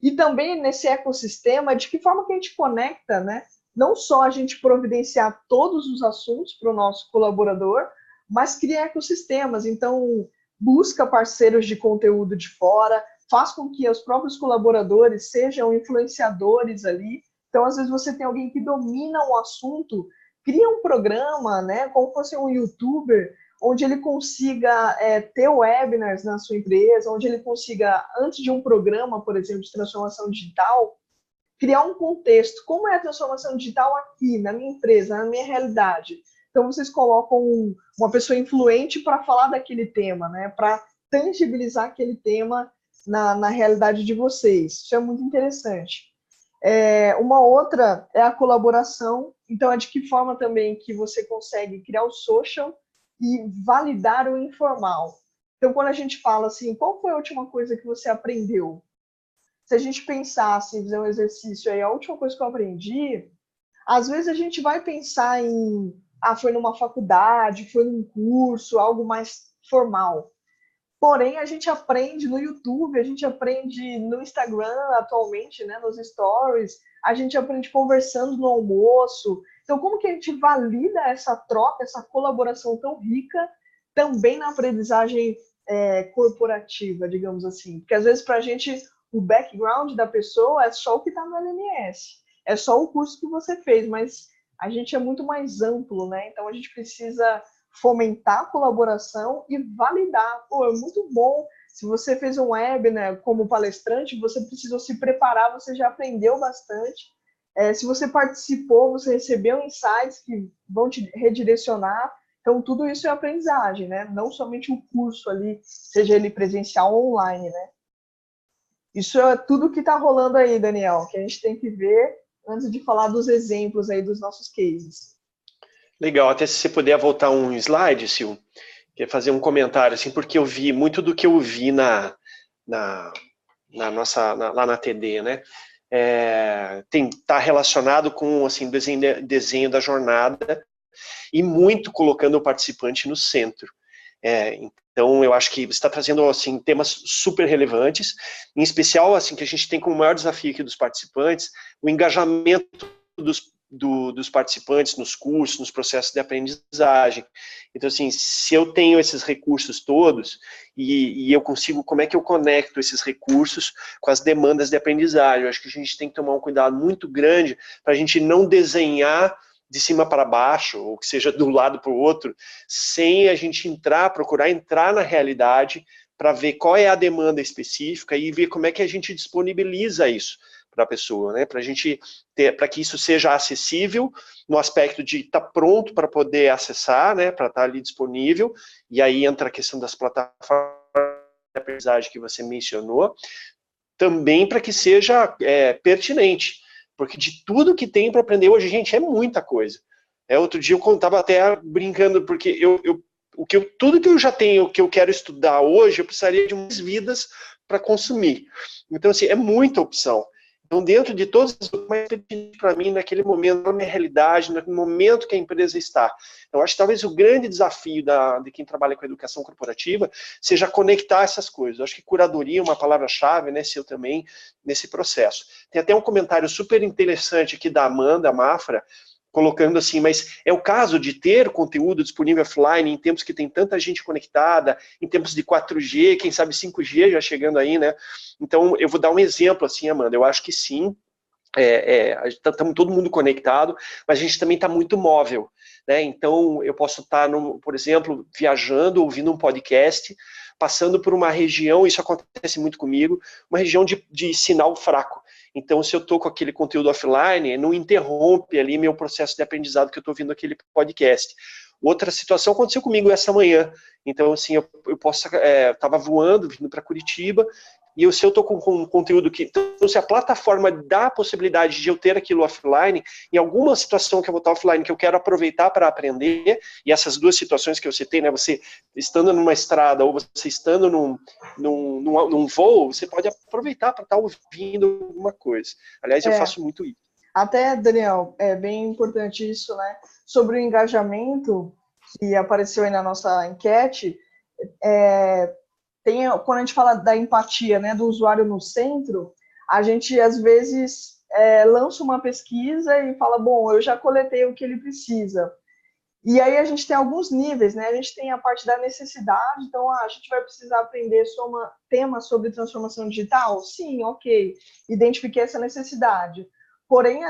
S1: E também nesse ecossistema, de que forma que a gente conecta, né? Não só a gente providenciar todos os assuntos para o nosso colaborador, mas cria ecossistemas. Então, busca parceiros de conteúdo de fora, faz com que os próprios colaboradores sejam influenciadores ali. Então, às vezes, você tem alguém que domina um assunto, cria um programa, né? Como fosse um youtuber, onde ele consiga ter webinars na sua empresa, onde ele consiga, antes de um programa, por exemplo, de transformação digital, criar um contexto. Como é a transformação digital aqui, na minha empresa, na minha realidade? Então, vocês colocam uma pessoa influente para falar daquele tema, né? Para tangibilizar aquele tema na realidade de vocês. Isso é muito interessante. Uma outra é a colaboração. Então, é de que forma também que você consegue criar o social e validar o informal. Então, quando a gente fala assim, qual foi a última coisa que você aprendeu? Se a gente pensasse em fazer um exercício aí, a última coisa que eu aprendi, às vezes a gente vai pensar em, foi numa faculdade, foi num curso, algo mais formal. Porém, a gente aprende no YouTube, a gente aprende no Instagram atualmente, né, nos stories, a gente aprende conversando no almoço. Então, como que a gente valida essa troca, essa colaboração tão rica também na aprendizagem corporativa, digamos assim? Porque às vezes para a gente o background da pessoa é só o que está no LMS, é só o curso que você fez, mas a gente é muito mais amplo, né? Então a gente precisa fomentar a colaboração e validar. Pô, é muito bom. Se você fez um webinar como palestrante, você precisou se preparar, você já aprendeu bastante. Se você participou, você recebeu insights que vão te redirecionar. Então, tudo isso é aprendizagem, né? Não somente o curso ali, seja ele presencial ou online, né? Isso é tudo que está rolando aí, Daniel, que a gente tem que ver antes de falar dos exemplos aí dos nossos cases.
S3: Legal, até se você puder voltar um slide, Sil, queria fazer um comentário, assim, porque eu vi muito do que eu vi lá na TD, né? Tá relacionado com assim, desenho da jornada e muito colocando o participante no centro. Então, eu acho que você está trazendo assim, temas super relevantes, em especial assim, que a gente tem como maior desafio aqui dos participantes, o engajamento dos participantes nos cursos, nos processos de aprendizagem. Então, assim, se eu tenho esses recursos todos e eu consigo, como é que eu conecto esses recursos com as demandas de aprendizagem? Eu acho que a gente tem que tomar um cuidado muito grande para a gente não desenhar de cima para baixo, ou que seja do lado para o outro, sem a gente procurar entrar na realidade para ver qual é a demanda específica e ver como é que a gente disponibiliza isso para a pessoa, né? Para que isso seja acessível no aspecto de estar pronto para poder acessar, né? Para estar ali disponível. E aí entra a questão das plataformas de aprendizagem que você mencionou, também para que seja pertinente, porque de tudo que tem para aprender hoje, gente, é muita coisa. Outro dia eu estava até brincando, porque tudo que eu já tenho, que eu quero estudar hoje, eu precisaria de umas vidas para consumir. Então, assim, é muita opção. Então, dentro de todas as mais para mim, naquele momento, na minha realidade, no momento que a empresa está. Eu acho que talvez o grande desafio de quem trabalha com educação corporativa seja conectar essas coisas. Eu acho que curadoria é uma palavra-chave, né, seu também, nesse processo. Tem até um comentário super interessante aqui da Amanda Mafra, colocando assim, mas é o caso de ter conteúdo disponível offline em tempos que tem tanta gente conectada, em tempos de 4G, quem sabe 5G já chegando aí, né? Então, eu vou dar um exemplo assim, Amanda, eu acho que sim, estamos todo mundo conectado, mas a gente também está muito móvel. né? Então, eu posso estar, por exemplo, viajando, ouvindo um podcast, passando por uma região, isso acontece muito comigo, uma região de sinal fraco. Então, se eu estou com aquele conteúdo offline, não interrompe ali meu processo de aprendizado que eu estou ouvindo aquele podcast. Outra situação aconteceu comigo essa manhã. Então, assim, eu posso... estava voando, vindo para Curitiba, e se eu estou com um conteúdo que... Então, se a plataforma dá a possibilidade de eu ter aquilo offline, em alguma situação que eu vou estar offline, que eu quero aproveitar para aprender, e essas duas situações que eu citei, né, você estando numa estrada ou você estando num voo, você pode aproveitar para estar ouvindo alguma coisa. Aliás, eu faço muito isso.
S1: Até, Daniel, é bem importante isso, né? Sobre o engajamento que apareceu aí na nossa enquete, quando a gente fala da empatia, né, do usuário no centro, a gente, às vezes, lança uma pesquisa e fala, bom, eu já coletei o que ele precisa. E aí a gente tem alguns níveis, né? A gente tem a parte da necessidade, então a gente vai precisar aprender sobre temas sobre transformação digital? Sim, ok, identifiquei essa necessidade. Porém,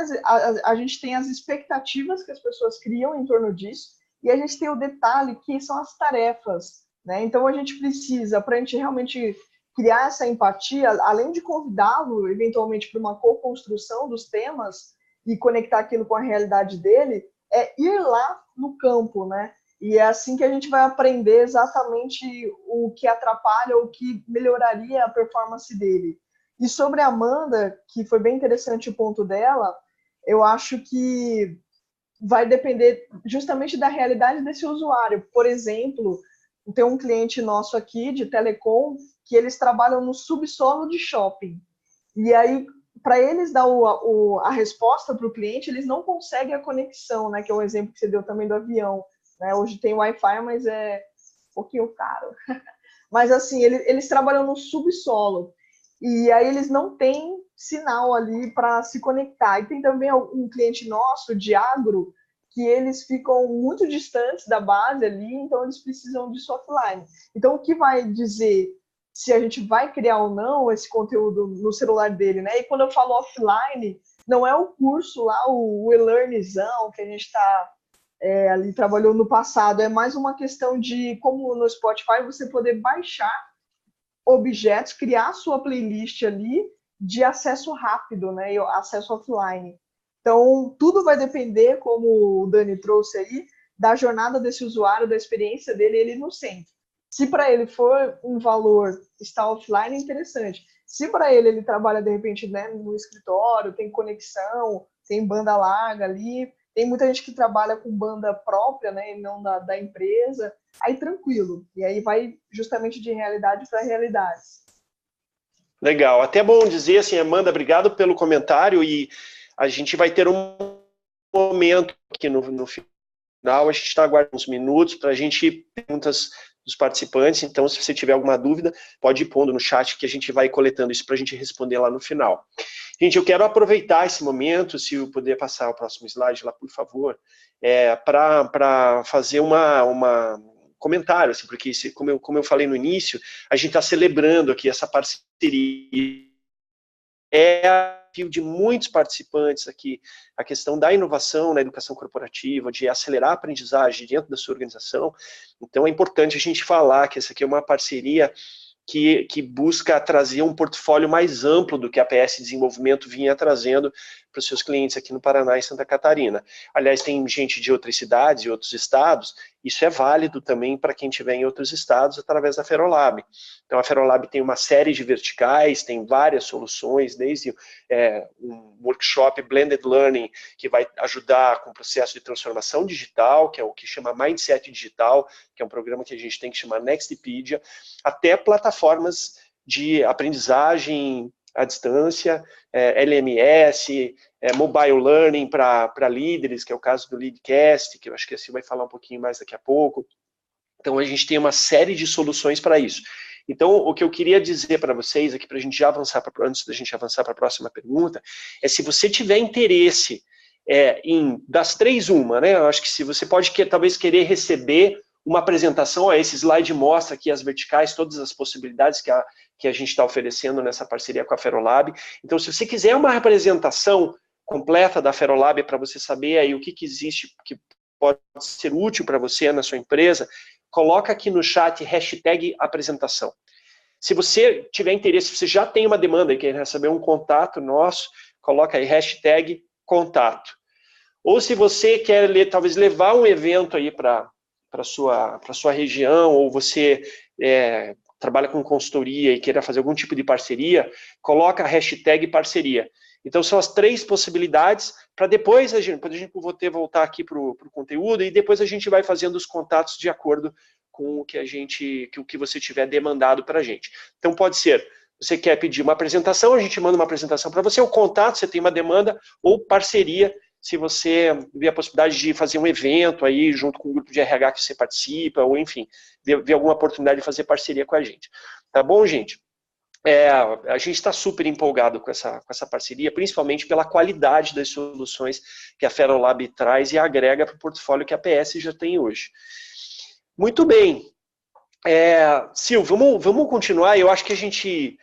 S1: a gente tem as expectativas que as pessoas criam em torno disso, e a gente tem o detalhe que são as tarefas, né? Então, a gente precisa, para a gente realmente criar essa empatia, além de convidá-lo, eventualmente, para uma co-construção dos temas e conectar aquilo com a realidade dele, ir lá no campo, né? E é assim que a gente vai aprender exatamente o que atrapalha, o que melhoraria a performance dele. E sobre a Amanda, que foi bem interessante o ponto dela, eu acho que vai depender justamente da realidade desse usuário. Por exemplo, tem um cliente nosso aqui de telecom que eles trabalham no subsolo de shopping. E aí, para eles dar a resposta para o cliente, eles não conseguem a conexão, né? Que é o exemplo que você deu também do avião. Né? Hoje tem Wi-Fi, mas é um pouquinho caro. Mas assim, eles trabalham no subsolo. E aí eles não têm sinal ali para se conectar. E tem também um cliente nosso de agro que eles ficam muito distantes da base ali, então eles precisam disso offline. Então, o que vai dizer se a gente vai criar ou não esse conteúdo no celular dele, né? E quando eu falo offline, não é o curso lá, o e-learnzão que a gente está ali trabalhou no passado, é mais uma questão de como no Spotify você poder baixar objetos, criar sua playlist ali de acesso rápido, né? E acesso offline. Então, tudo vai depender, como o Dani trouxe aí, da jornada desse usuário, da experiência dele, ele no centro. Se para ele for um valor estar offline, é interessante. Se para ele trabalha, de repente, né, no escritório, tem conexão, tem banda larga ali, tem muita gente que trabalha com banda própria, né, e não da empresa, aí tranquilo. E aí vai justamente de realidade para realidade.
S3: Legal. Até bom dizer, assim, Amanda, obrigado pelo comentário, e a gente vai ter um momento aqui no final, a gente está aguardando uns minutos para a gente perguntas dos participantes, então se você tiver alguma dúvida, pode ir pondo no chat que a gente vai coletando isso para a gente responder lá no final. Gente, eu quero aproveitar esse momento, se eu puder passar o próximo slide lá, por favor, para fazer uma comentário, assim, porque como eu falei no início, a gente está celebrando aqui essa parceria, de muitos participantes aqui, a questão da inovação na educação corporativa, de acelerar a aprendizagem dentro da sua organização. Então é importante a gente falar que essa aqui é uma parceria que busca trazer um portfólio mais amplo do que a PS Desenvolvimento vinha trazendo para os seus clientes aqui no Paraná e Santa Catarina. Aliás, tem gente de outras cidades e outros estados, isso é válido também para quem estiver em outros estados através da Ferolab. Então a Ferolab tem uma série de verticais, tem várias soluções, desde um workshop Blended Learning, que vai ajudar com o processo de transformação digital, que é o que chama Mindset Digital, que é um programa que a gente tem que chamar Nextpedia, até plataformas de aprendizagem à distância, LMS, Mobile Learning para líderes, que é o caso do Leadcast, que eu acho que assim vai falar um pouquinho mais daqui a pouco. Então, a gente tem uma série de soluções para isso. Então, o que eu queria dizer para vocês aqui, para a gente já avançar, antes da gente avançar para a próxima pergunta, é se você tiver interesse das três, né? Eu acho que se você pode talvez querer receber uma apresentação, esse slide mostra aqui as verticais, todas as possibilidades que a gente está oferecendo nessa parceria com a Ferolab. Então, se você quiser uma apresentação completa da Ferolab para você saber aí o que existe, que pode ser útil para você na sua empresa, coloca aqui no chat hashtag apresentação. Se você tiver interesse, se você já tem uma demanda e quer receber um contato nosso, coloca aí hashtag contato. Ou se você quer talvez levar um evento aí para a sua região, ou você trabalha com consultoria e queira fazer algum tipo de parceria, coloca a hashtag parceria. Então são as 3 possibilidades, para depois a gente voltar aqui para o conteúdo, e depois a gente vai fazendo os contatos de acordo com o que você tiver demandado para a gente. Então pode ser, você quer pedir uma apresentação, a gente manda uma apresentação para você, o contato, você tem uma demanda, ou parceria, se você vê a possibilidade de fazer um evento aí, junto com o grupo de RH que você participa, ou enfim, ver alguma oportunidade de fazer parceria com a gente. Tá bom, gente? A gente está super empolgado com essa parceria, principalmente pela qualidade das soluções que a Ferrolab traz e agrega para o portfólio que a PS já tem hoje. Muito bem. Silvio, vamos continuar. Eu acho que a gente...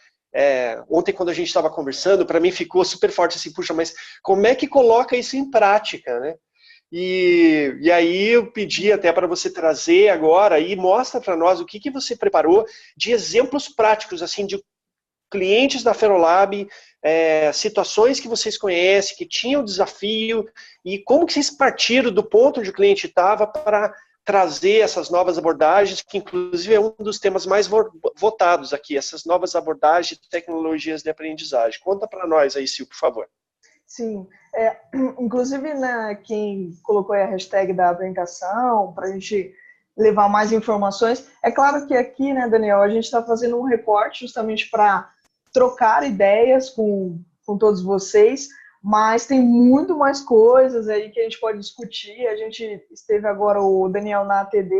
S3: ontem, quando a gente estava conversando, para mim ficou super forte assim, puxa, mas como é que coloca isso em prática, né? E aí eu pedi até para você trazer agora e mostra para nós o que você preparou de exemplos práticos, assim, de clientes da Ferrolab, situações que vocês conhecem, que tinham desafio, e como que vocês partiram do ponto onde o cliente estava para trazer essas novas abordagens, que inclusive é um dos temas mais votados aqui, essas novas abordagens de tecnologias de aprendizagem. Conta para nós aí, Sil, por favor.
S1: Sim, inclusive, né, quem colocou aí a hashtag da apresentação, para a gente levar mais informações, é claro que aqui, né, Daniel, a gente está fazendo um recorte justamente para trocar ideias com todos vocês, mas tem muito mais coisas aí que a gente pode discutir. A gente esteve agora, o Daniel na ATD,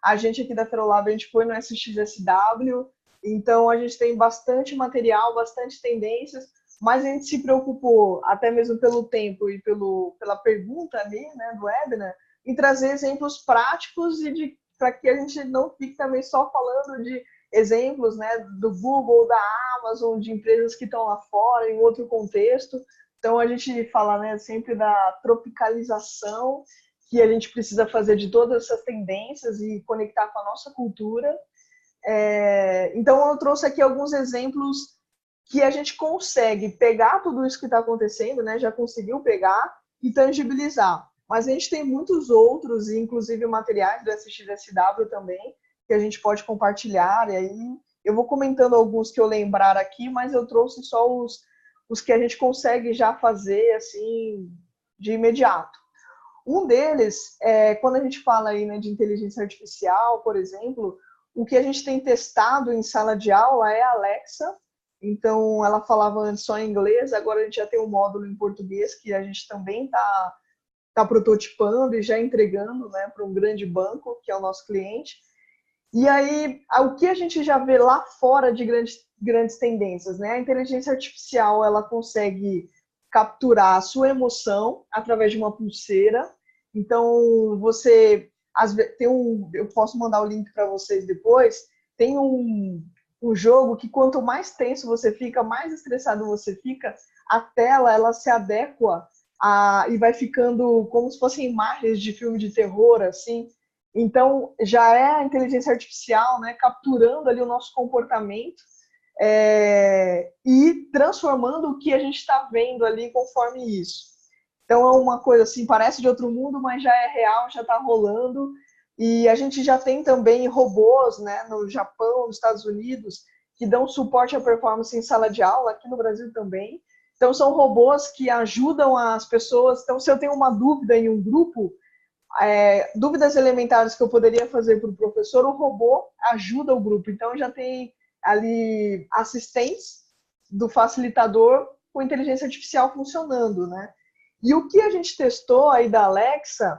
S1: a gente aqui da Ferrolab, a gente foi no SXSW, então a gente tem bastante material, bastante tendências, mas a gente se preocupou, até mesmo pelo tempo e pela pergunta ali, né, do webinar, em trazer exemplos práticos e para que a gente não fique também só falando de exemplos, né, do Google, da Amazon, de empresas que estão lá fora, em outro contexto. Então, a gente fala, né, sempre da tropicalização que a gente precisa fazer de todas essas tendências e conectar com a nossa cultura. Então, eu trouxe aqui alguns exemplos que a gente consegue pegar tudo isso que está acontecendo, né, já conseguiu pegar e tangibilizar. Mas a gente tem muitos outros, inclusive materiais do SXSW também, que a gente pode compartilhar. E aí eu vou comentando alguns que eu lembrar aqui, mas eu trouxe só os que a gente consegue já fazer assim de imediato. Um deles, quando a gente fala aí, né, de inteligência artificial, por exemplo, o que a gente tem testado em sala de aula é a Alexa. Então, ela falava antes só em inglês, agora a gente já tem um módulo em português que a gente também está prototipando e já entregando, né, para um grande banco, que é o nosso cliente. E aí, o que a gente já vê lá fora de grandes tendências, né? A inteligência artificial, ela consegue capturar a sua emoção através de uma pulseira. Então, você eu posso mandar o link para vocês depois, tem um jogo que quanto mais tenso você fica, mais estressado você fica, a tela, ela se adequa e vai ficando como se fossem imagens de filme de terror, assim. Então, já é a inteligência artificial, né, capturando ali o nosso comportamento e transformando o que a gente está vendo ali conforme isso. Então, é uma coisa assim, parece de outro mundo, mas já é real, já está rolando. E a gente já tem também robôs, né, no Japão, nos Estados Unidos, que dão suporte à performance em sala de aula, aqui no Brasil também. Então, são robôs que ajudam as pessoas. Então, se eu tenho uma dúvida em um grupo, dúvidas elementares que eu poderia fazer para o professor, o robô ajuda o grupo. Então, já tem ali assistentes do facilitador com inteligência artificial funcionando, né? E o que a gente testou aí da Alexa,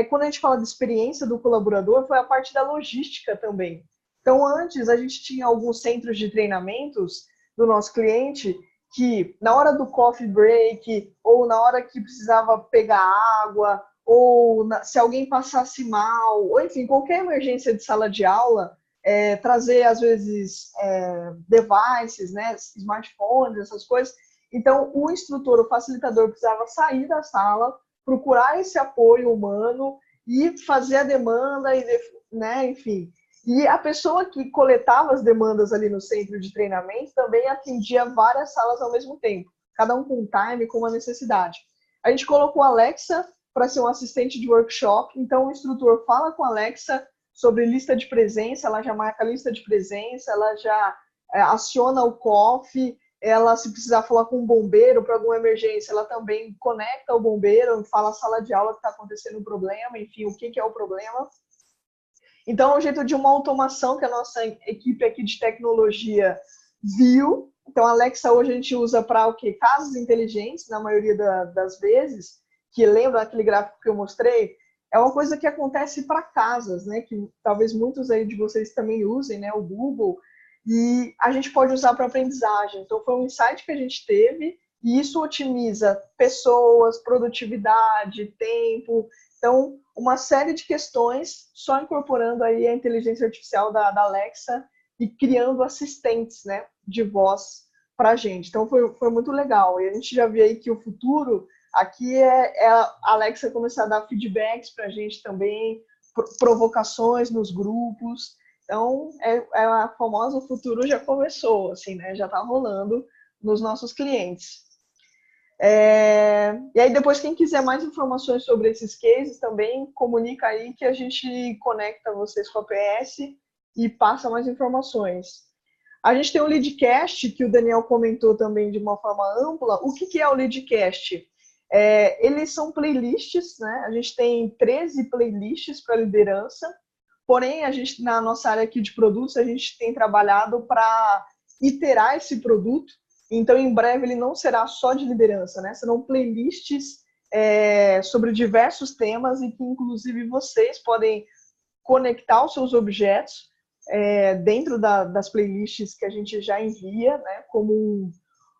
S1: quando a gente fala de experiência do colaborador, foi a parte da logística também. Então, antes, a gente tinha alguns centros de treinamentos do nosso cliente que, na hora do coffee break, ou na hora que precisava pegar água, ou se alguém passasse mal, ou enfim, qualquer emergência de sala de aula, trazer, às vezes, devices, né, smartphones, essas coisas. Então, o instrutor, o facilitador, precisava sair da sala, procurar esse apoio humano e fazer a demanda, né, enfim. E a pessoa que coletava as demandas ali no centro de treinamento também atendia várias salas ao mesmo tempo, cada um com um time, com uma necessidade. A gente colocou a Alexa para ser um assistente de workshop, então o instrutor fala com a Alexa sobre lista de presença, ela já marca a lista de presença, ela já aciona o COF, ela, se precisar falar com um bombeiro para alguma emergência, ela também conecta o bombeiro, fala a sala de aula que está acontecendo um problema, enfim, o que é o problema. Então, é um jeito de uma automação que a nossa equipe aqui de tecnologia viu. Então, a Alexa hoje a gente usa para o quê? Casas inteligentes, na maioria das vezes, que lembra aquele gráfico que eu mostrei, é uma coisa que acontece para casas, né? Que talvez muitos aí de vocês também usem, né? O Google, e a gente pode usar para aprendizagem. Então, foi um insight que a gente teve, e isso otimiza pessoas, produtividade, tempo. Então, uma série de questões só incorporando aí a inteligência artificial da Alexa e criando assistentes, né, de voz para a gente. Então, foi muito legal. E a gente já vê aí que o futuro aqui é a Alexa começar a dar feedbacks para a gente também, provocações nos grupos. Então, a famosa futuro já começou, assim, né? Já está rolando nos nossos clientes. E aí depois, quem quiser mais informações sobre esses cases também, comunica aí que a gente conecta vocês com a PS e passa mais informações. A gente tem o Leadcast, que o Daniel comentou também de uma forma ampla. O que é o Leadcast? Eles são playlists, né? A gente tem 13 playlists para liderança, porém, a gente, na nossa área aqui de produtos, a gente tem trabalhado para iterar esse produto. Então, em breve, ele não será só de liderança, né? Serão playlists sobre diversos temas e que, inclusive, vocês podem conectar os seus objetos dentro das playlists que a gente já envia, né? Como,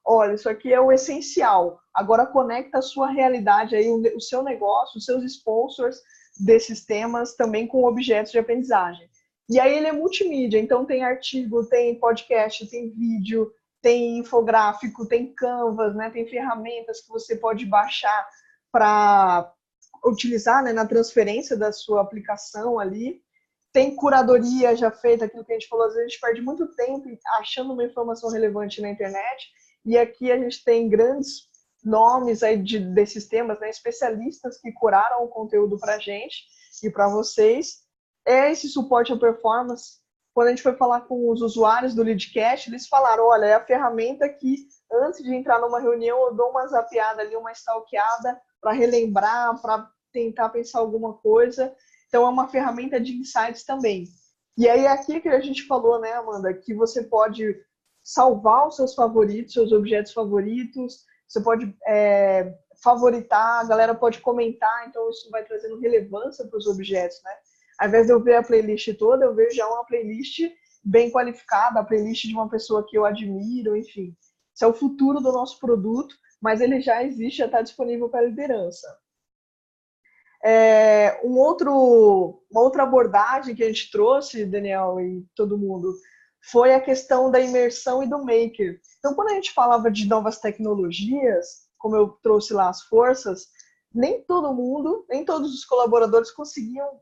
S1: olha, isso aqui é o essencial. Agora, conecta a sua realidade, aí, o seu negócio, os seus sponsors desses temas também com objetos de aprendizagem. E aí ele é multimídia, então tem artigo, tem podcast, tem vídeo, tem infográfico, tem Canvas, né? Tem ferramentas que você pode baixar para utilizar, né, na transferência da sua aplicação ali. Tem curadoria já feita, aquilo que a gente falou, às vezes a gente perde muito tempo achando uma informação relevante na internet, e aqui a gente tem grandes nomes aí desses temas, né, especialistas que curaram o conteúdo para a gente e para vocês. Esse suporte à performance. Quando a gente foi falar com os usuários do Leadcast, eles falaram, olha, é a ferramenta que, antes de entrar numa reunião, eu dou uma zapeada ali, uma stalkeada, para relembrar, para tentar pensar alguma coisa. Então, é uma ferramenta de insights também. E aí, aqui que a gente falou, né, Amanda, que você pode salvar os seus favoritos, seus objetos favoritos, você pode favoritar, a galera pode comentar, então isso vai trazendo relevância para os objetos, né? Ao invés de eu ver a playlist toda, eu vejo já uma playlist bem qualificada, a playlist de uma pessoa que eu admiro, enfim. Isso é o futuro do nosso produto, mas ele já existe, já está disponível para a liderança. Uma outra abordagem que a gente trouxe, Daniel e todo mundo, foi a questão da imersão e do maker. Então, quando a gente falava de novas tecnologias, como eu trouxe lá as forças, nem todo mundo, nem todos os colaboradores conseguiam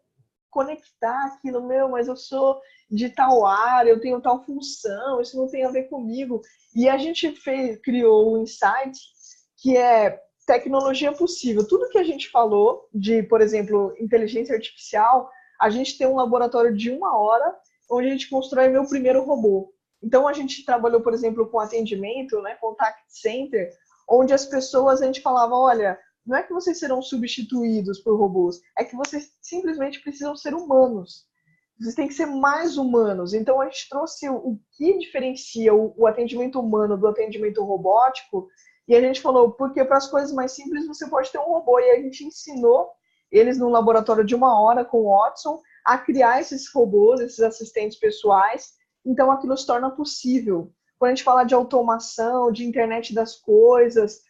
S1: conectar aquilo, mas eu sou de tal área, eu tenho tal função, isso não tem a ver comigo. E a gente criou o Insight, que é tecnologia possível. Tudo que a gente falou de, por exemplo, inteligência artificial, a gente tem um laboratório de 1 hora, onde a gente constrói meu primeiro robô. Então, a gente trabalhou, por exemplo, com atendimento, né, contact center, onde as pessoas, a gente falava, olha, não é que vocês serão substituídos por robôs, é que vocês simplesmente precisam ser humanos. Vocês têm que ser mais humanos. Então, a gente trouxe o que diferencia o atendimento humano do atendimento robótico, e a gente falou, porque para as coisas mais simples você pode ter um robô, e a gente ensinou eles no laboratório de 1 hora com o Watson a criar esses robôs, esses assistentes pessoais, então aquilo se torna possível. Quando a gente fala de automação, de internet das coisas,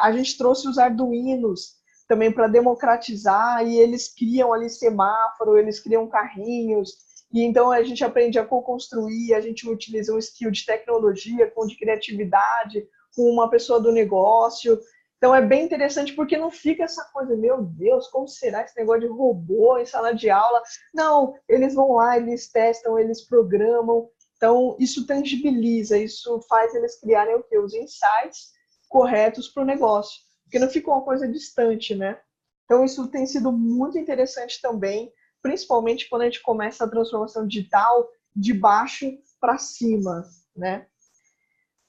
S1: a gente trouxe os Arduinos também para democratizar, e eles criam ali semáforo, eles criam carrinhos, e então a gente aprende a co-construir, a gente utiliza um skill de tecnologia, com de criatividade, com uma pessoa do negócio. Então é bem interessante porque não fica essa coisa, meu Deus, como será esse negócio de robô em sala de aula? Não, eles vão lá, eles testam, eles programam. Então isso tangibiliza, isso faz eles criarem o quê? Os insights corretos para o negócio. Porque não fica uma coisa distante, né? Então isso tem sido muito interessante também, principalmente quando a gente começa a transformação digital de baixo para cima, né?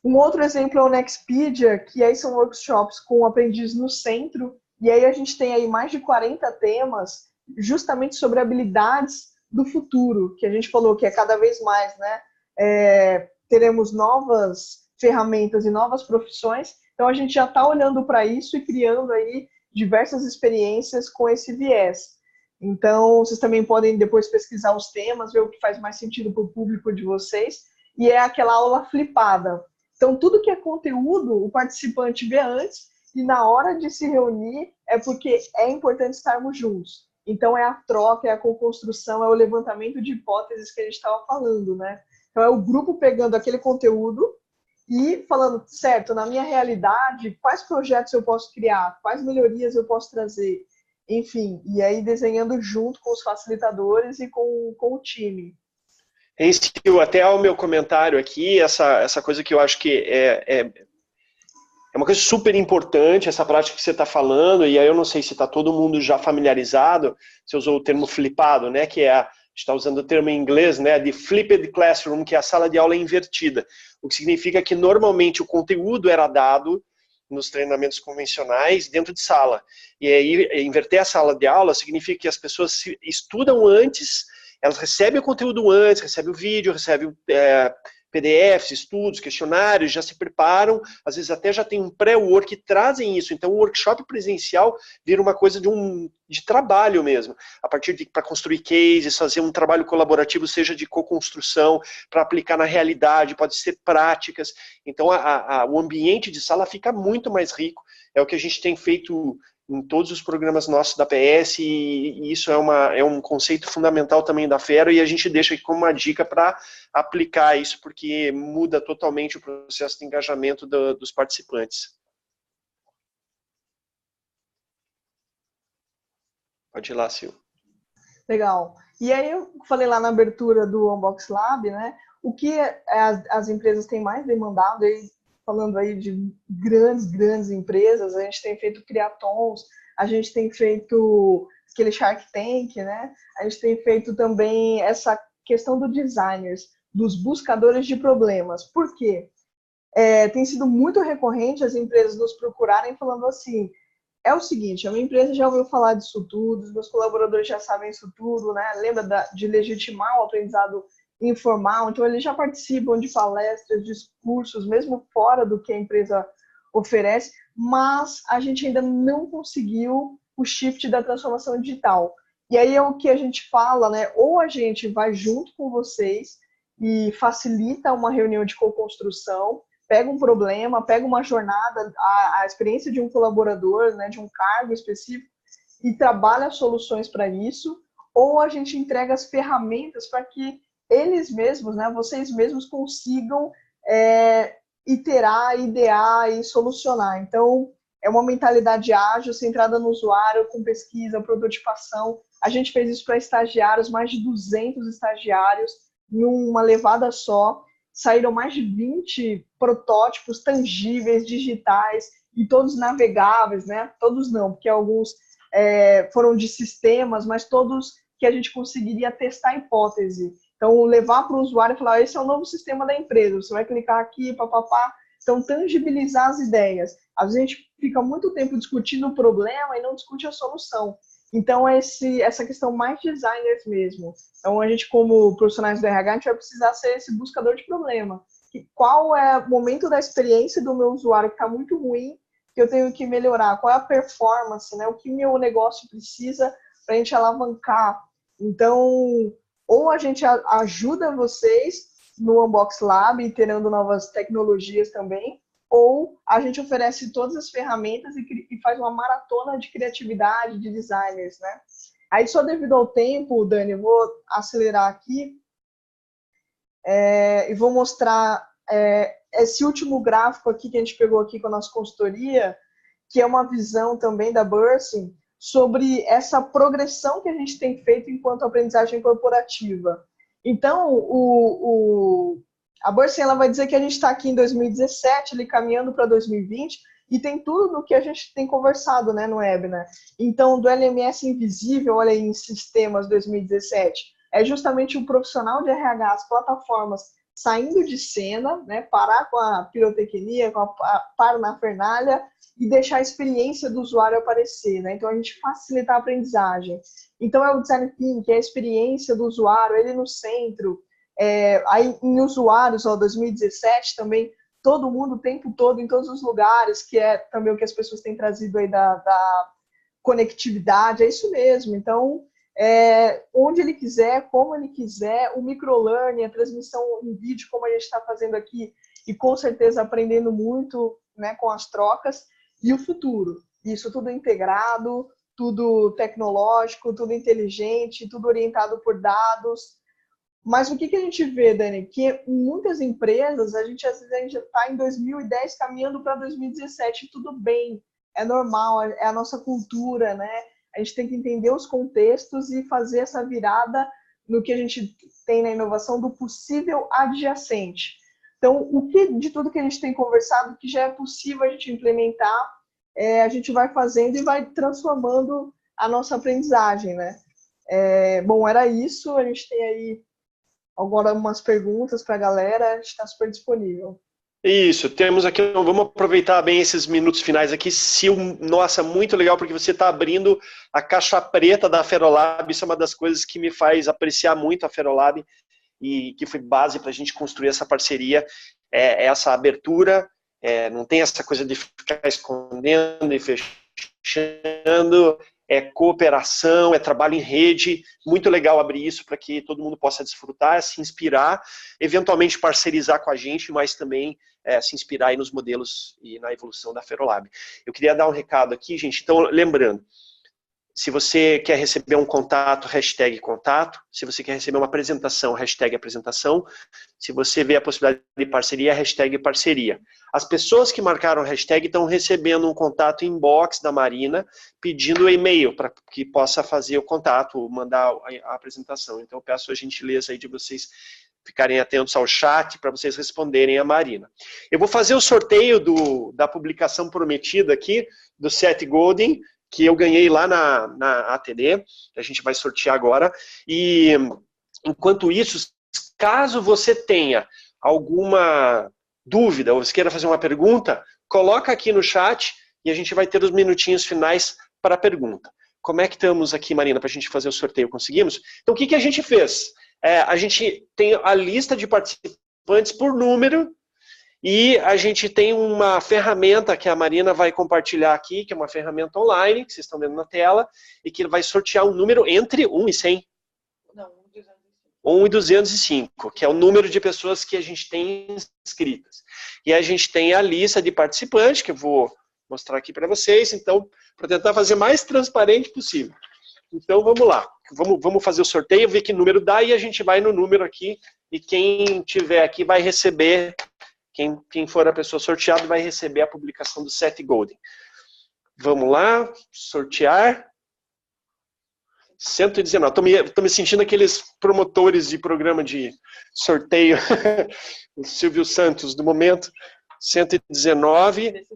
S1: Um outro exemplo é o Nextpedia, que aí são workshops com o aprendiz no centro, e aí a gente tem aí mais de 40 temas justamente sobre habilidades do futuro, que a gente falou que é cada vez mais, né? Teremos novas ferramentas e novas profissões, então a gente já está olhando para isso e criando aí diversas experiências com esse viés. Então, vocês também podem depois pesquisar os temas, ver o que faz mais sentido para o público de vocês, e é aquela aula flipada. Então, tudo que é conteúdo, o participante vê antes, e na hora de se reunir, é porque é importante estarmos juntos. Então, é a troca, é a co-construção, é o levantamento de hipóteses que a gente estava falando, né? Então, é o grupo pegando aquele conteúdo e falando, certo, na minha realidade, quais projetos eu posso criar, quais melhorias eu posso trazer, enfim, e aí desenhando junto com os facilitadores e com o time.
S3: Até ao meu comentário aqui, essa coisa que eu acho que é uma coisa super importante, essa prática que você está falando, e aí eu não sei se está todo mundo já familiarizado, você usou o termo flipado, né, que a gente está usando o termo em inglês, né, de flipped classroom, que é a sala de aula invertida, o que significa que normalmente o conteúdo era dado nos treinamentos convencionais dentro de sala, e aí inverter a sala de aula significa que as pessoas estudam antes, elas recebem o conteúdo antes, recebem o vídeo, recebem PDFs, estudos, questionários, já se preparam, às vezes até já tem um pré-work que trazem isso. Então o workshop presencial vira uma coisa de trabalho mesmo, a partir de para construir cases, fazer um trabalho colaborativo, seja de co-construção, para aplicar na realidade, pode ser práticas. Então o ambiente de sala fica muito mais rico, é o que a gente tem feito em todos os programas nossos da PS, e isso é um conceito fundamental também da Fero, e a gente deixa aqui como uma dica para aplicar isso, porque muda totalmente o processo de engajamento dos participantes. Pode ir lá, Sil.
S1: Legal. E aí eu falei lá na abertura do Unbox Lab, né, o que as empresas têm mais demandado, aí, falando aí de grandes empresas, a gente tem feito criatons, a gente tem feito aquele Shark Tank, né? A gente tem feito também essa questão do designers, dos buscadores de problemas. Por quê? Tem sido muito recorrente as empresas nos procurarem falando assim, é o seguinte, a minha empresa já ouviu falar disso tudo, os meus colaboradores já sabem isso tudo, né? Lembra de legitimar o aprendizado informal, então eles já participam de palestras, discursos, mesmo fora do que a empresa oferece, mas a gente ainda não conseguiu o shift da transformação digital. E aí é o que a gente fala, né? Ou a gente vai junto com vocês e facilita uma reunião de co-construção, pega um problema, pega uma jornada, a experiência de um colaborador, né, de um cargo específico, e trabalha soluções para isso, ou a gente entrega as ferramentas para que eles mesmos, né, vocês mesmos consigam iterar, idear e solucionar. Então, é uma mentalidade ágil, centrada no usuário, com pesquisa, prototipação. A gente fez isso para estagiários, mais de 200 estagiários, em uma levada só. Saíram mais de 20 protótipos tangíveis, digitais, e todos navegáveis, né? Todos não, porque alguns foram de sistemas, mas todos que a gente conseguiria testar a hipótese. Então, levar para o usuário e falar, esse é o novo sistema da empresa, você vai clicar aqui, papapá. Então, tangibilizar as ideias. Às vezes a gente fica muito tempo discutindo o problema e não discute a solução. Então, essa questão mais designers mesmo. Então, a gente, como profissionais do RH, a gente vai precisar ser esse buscador de problema. Qual é o momento da experiência do meu usuário que está muito ruim, que eu tenho que melhorar? Qual é a performance, né? O que meu negócio precisa para a gente alavancar? Então, ou a gente ajuda vocês no Unbox Lab, iterando novas tecnologias também, ou a gente oferece todas as ferramentas e faz uma maratona de criatividade, de designers, né? Aí, só devido ao tempo, Dani, eu vou acelerar aqui e vou mostrar esse último gráfico aqui que a gente pegou aqui com a nossa consultoria, que é uma visão também da Bursing sobre essa progressão que a gente tem feito enquanto aprendizagem corporativa. Então, a Bursing, ela vai dizer que a gente está aqui em 2017, ali, caminhando para 2020, e tem tudo no que a gente tem conversado, né, no webinar. Então, do LMS invisível, olha aí, em sistemas 2017, é justamente o profissional de RH, as plataformas saindo de cena, né, parar com a pirotecnia, com a parafernália e deixar a experiência do usuário aparecer, né? Então, a gente facilita a aprendizagem. Então, é o design thinking, é a experiência do usuário, ele no centro. Aí, em usuários, 2017 também, todo mundo, o tempo todo, em todos os lugares, que é também o que as pessoas têm trazido aí da conectividade, é isso mesmo. Então, onde ele quiser, como ele quiser, o microlearning, a transmissão em vídeo, como a gente está fazendo aqui, e com certeza aprendendo muito, né, com as trocas, e o futuro. Isso tudo integrado, tudo tecnológico, tudo inteligente, tudo orientado por dados. Mas o que a gente vê, Dani? Que em muitas empresas, às vezes a gente já está em 2010 caminhando para 2017, tudo bem, é normal, é a nossa cultura, né? A gente tem que entender os contextos e fazer essa virada no que a gente tem na inovação do possível adjacente. Então, de tudo que a gente tem conversado, que já é possível a gente implementar, a gente vai fazendo e vai transformando a nossa aprendizagem, né? Bom, era isso. A gente tem aí agora umas perguntas para a galera, a gente está super disponível.
S3: Isso, temos aqui, vamos aproveitar bem esses minutos finais aqui. Nossa, muito legal, porque você está abrindo a caixa preta da Ferolab, isso é uma das coisas que me faz apreciar muito a Ferolab e que foi base para a gente construir essa parceria, essa abertura, não tem essa coisa de ficar escondendo e fechando, é cooperação, é trabalho em rede, muito legal abrir isso para que todo mundo possa desfrutar, se inspirar, eventualmente parcerizar com a gente, mas também se inspirar aí nos modelos e na evolução da Ferolab. Eu queria dar um recado aqui, gente, então lembrando, se você quer receber um contato, hashtag contato, se você quer receber uma apresentação, hashtag apresentação, se você vê a possibilidade de parceria, hashtag parceria. As pessoas que marcaram hashtag estão recebendo um contato inbox da Marina, pedindo e-mail para que possa fazer o contato, mandar a apresentação. Então eu peço a gentileza aí de vocês ficarem atentos ao chat para vocês responderem a Marina. Eu vou fazer o sorteio da publicação prometida aqui, do Seth Godin, que eu ganhei lá na ATD, que a gente vai sortear agora. E, enquanto isso, caso você tenha alguma dúvida ou você queira fazer uma pergunta, coloca aqui no chat e a gente vai ter os minutinhos finais para a pergunta. Como é que estamos aqui, Marina, para a gente fazer o sorteio? Conseguimos? Então, o que a gente fez? A gente tem a lista de participantes por número, e a gente tem uma ferramenta que a Marina vai compartilhar aqui, que é uma ferramenta online, que vocês estão vendo na tela, e que vai sortear um número entre 1 e 100.
S2: Não, 1 e 205.
S3: 1 e 205, que é o número de pessoas que a gente tem inscritas. E a gente tem a lista de participantes, que eu vou mostrar aqui para vocês, então, para tentar fazer o mais transparente possível. Então, vamos lá. Vamos fazer o sorteio, ver que número dá, e a gente vai no número aqui, e quem tiver aqui vai receber... Quem for a pessoa sorteada vai receber a publicação do Seth Godin. Vamos lá, sortear. 119. Estou me sentindo aqueles promotores de programa de sorteio. O Silvio Santos, do momento. 119.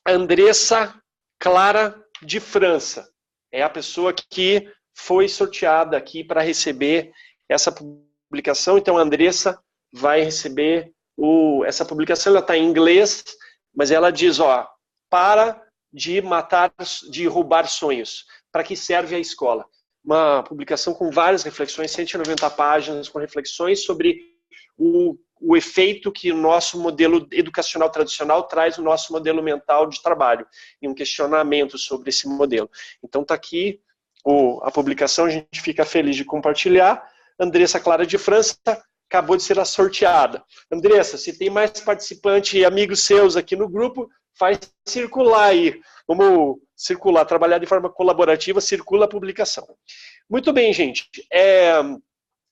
S3: Andressa Clara de França. É a pessoa que foi sorteada aqui para receber essa publicação. Então, a Andressa vai receber... essa publicação ela está em inglês, mas ela diz, para de roubar sonhos. Para que serve a escola? Uma publicação com várias reflexões, 190 páginas, com reflexões sobre o efeito que o nosso modelo educacional tradicional traz no nosso modelo mental de trabalho, e um questionamento sobre esse modelo. Então está aqui a publicação, a gente fica feliz de compartilhar. Andressa Clara de França acabou de ser a sorteada. Andressa, se tem mais participante e amigos seus aqui no grupo, faz circular aí. Vamos circular, trabalhar de forma colaborativa, circula a publicação. Muito bem, gente.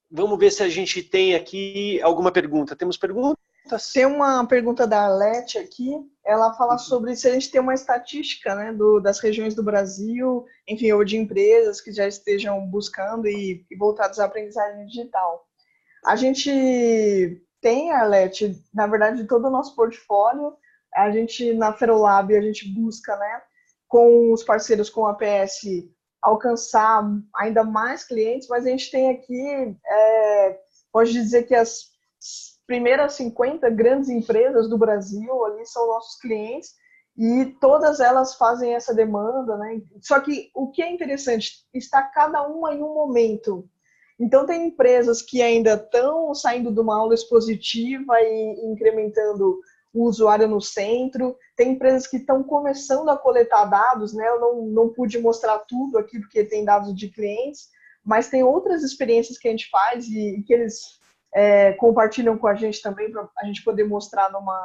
S3: Vamos ver se a gente tem aqui alguma pergunta. Temos pergunta?
S1: Tem uma pergunta da Arlete aqui, ela fala sobre se a gente tem uma estatística, né, das regiões do Brasil, enfim, ou de empresas que já estejam buscando e voltadas à aprendizagem digital. A gente tem, Arlete, na verdade, todo o nosso portfólio, a gente, na Ferolab, a gente busca, né, com os parceiros, com a APS, alcançar ainda mais clientes, mas a gente tem aqui, pode dizer que as primeiras 50 grandes empresas do Brasil ali são nossos clientes e todas elas fazem essa demanda, né? Só que o que é interessante, está cada uma em um momento. Então, tem empresas que ainda estão saindo de uma aula expositiva e incrementando o usuário no centro. Tem empresas que estão começando a coletar dados, né? Eu não pude mostrar tudo aqui, porque tem dados de clientes, mas tem outras experiências que a gente faz e que eles compartilham com a gente também, para a gente poder mostrar numa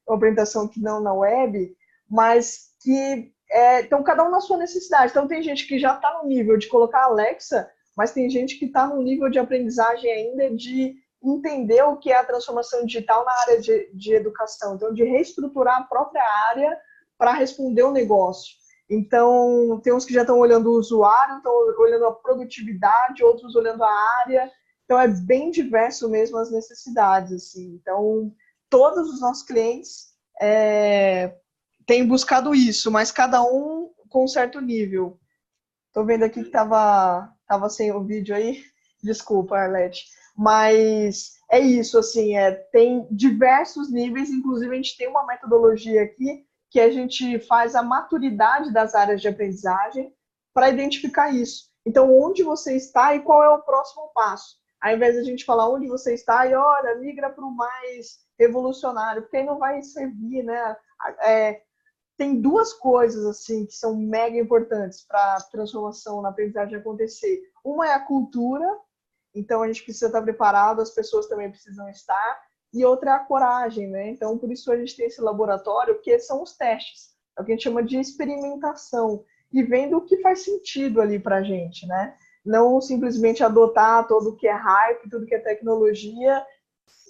S1: apresentação que não na web, mas que estão cada um na sua necessidade. Então, tem gente que já está no nível de colocar Alexa, mas tem gente que está no nível de aprendizagem ainda de entender o que é a transformação digital na área de educação. Então, de reestruturar a própria área para responder o negócio. Então, tem uns que já estão olhando o usuário, estão olhando a produtividade, outros olhando a área. Então, é bem diverso mesmo as necessidades. Assim. Então, todos os nossos clientes têm buscado isso, mas cada um com um certo nível. Estou vendo aqui que estava sem o vídeo aí. Desculpa, Arlete. Mas é isso, assim, tem diversos níveis, inclusive a gente tem uma metodologia aqui que a gente faz a maturidade das áreas de aprendizagem para identificar isso. Então, onde você está e qual é o próximo passo? Ao invés de a gente falar onde você está e, olha, migra para o mais revolucionário, porque aí não vai servir, né? Tem duas coisas, assim, que são mega importantes para a transformação na aprendizagem acontecer. Uma é a cultura, então a gente precisa estar preparado, as pessoas também precisam estar, e outra é a coragem, né? Então, por isso a gente tem esse laboratório, porque são os testes, é o que a gente chama de experimentação, e vendo o que faz sentido ali para a gente, né? Não simplesmente adotar tudo que é hype, tudo que é tecnologia,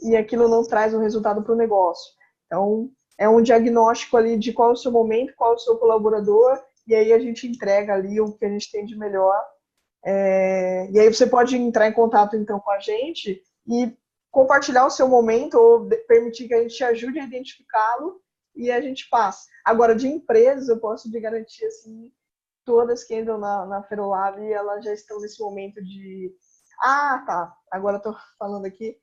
S1: e aquilo não traz um resultado para o negócio. Então, é um diagnóstico ali de qual é o seu momento, qual é o seu colaborador, e aí a gente entrega ali o que a gente tem de melhor. E aí você pode entrar em contato, então, com a gente e compartilhar o seu momento ou permitir que a gente te ajude a identificá-lo e a gente passa. Agora, de empresas, eu posso te garantir, assim, todas que entram na Ferolab, elas já estão nesse momento de... Ah, tá, agora estou falando aqui.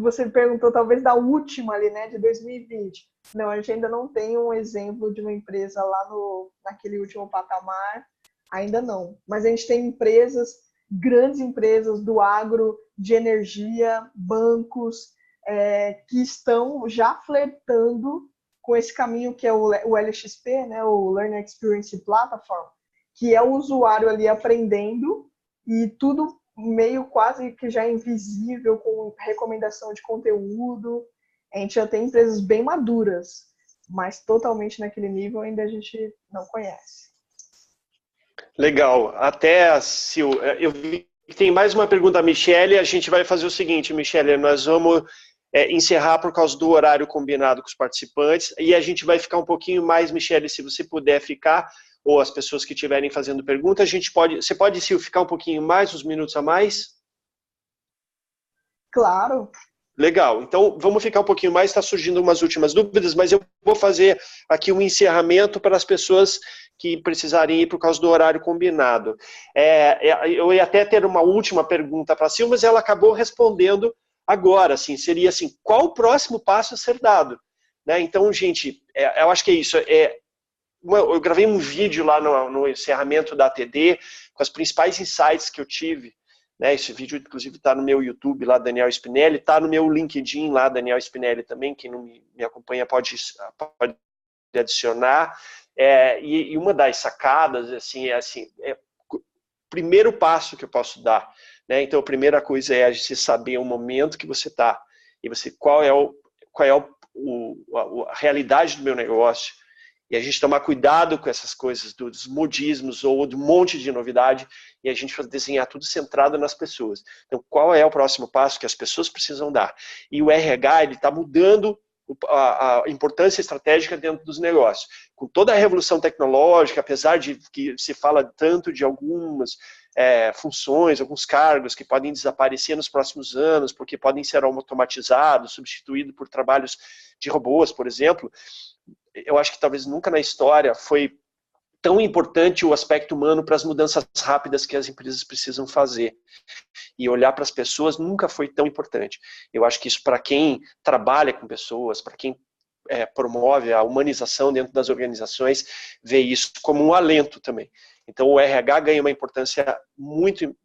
S1: Você perguntou talvez da última ali, né, de 2020. Não, a gente ainda não tem um exemplo de uma empresa lá naquele último patamar, ainda não. Mas a gente tem empresas, grandes empresas do agro, de energia, bancos, que estão já flertando com esse caminho que é o LXP, né, o Learning Experience Platform, que é o usuário ali aprendendo e tudo meio quase que já invisível, com recomendação de conteúdo. A gente já tem empresas bem maduras, mas totalmente naquele nível ainda a gente não conhece.
S3: Legal. Até, Sil, eu vi que tem mais uma pergunta da Michele. A gente vai fazer o seguinte, Michele, nós vamos encerrar por causa do horário combinado com os participantes, e a gente vai ficar um pouquinho mais, Michele, se você puder ficar, ou as pessoas que estiverem fazendo pergunta, você pode, Sil, ficar um pouquinho mais, uns minutos a mais?
S1: Claro.
S3: Legal, então vamos ficar um pouquinho mais, está surgindo umas últimas dúvidas, mas eu vou fazer aqui um encerramento para as pessoas que precisarem ir por causa do horário combinado. Eu ia até ter uma última pergunta para a Sil, mas ela acabou respondendo agora, assim, seria assim, qual o próximo passo a ser dado? Né? Então, gente, eu acho que é isso, eu gravei um vídeo lá no encerramento da ATD, com as principais insights que eu tive. Né, esse vídeo, inclusive, está no meu YouTube, lá, Daniel Spinelli, está no meu LinkedIn, lá, Daniel Spinelli também, quem não me acompanha pode adicionar. E uma das sacadas, assim, o primeiro passo que eu posso dar. Né, então, a primeira coisa é você saber o momento que você está, e qual é a realidade do meu negócio, E a gente tomar cuidado com essas coisas dos modismos ou do monte de novidade e a gente desenhar tudo centrado nas pessoas. Então, qual é o próximo passo que as pessoas precisam dar? E o RH, ele está mudando a importância estratégica dentro dos negócios. Com toda a revolução tecnológica, apesar de que se fala tanto de algumas funções, alguns cargos que podem desaparecer nos próximos anos, porque podem ser automatizados, substituídos por trabalhos de robôs, por exemplo, eu acho que talvez nunca na história foi tão importante o aspecto humano para as mudanças rápidas que as empresas precisam fazer. E olhar para as pessoas nunca foi tão importante. Eu acho que isso, para quem trabalha com pessoas, para quem promove a humanização dentro das organizações, vê isso como um alento também. Então, o RH ganha uma importância muito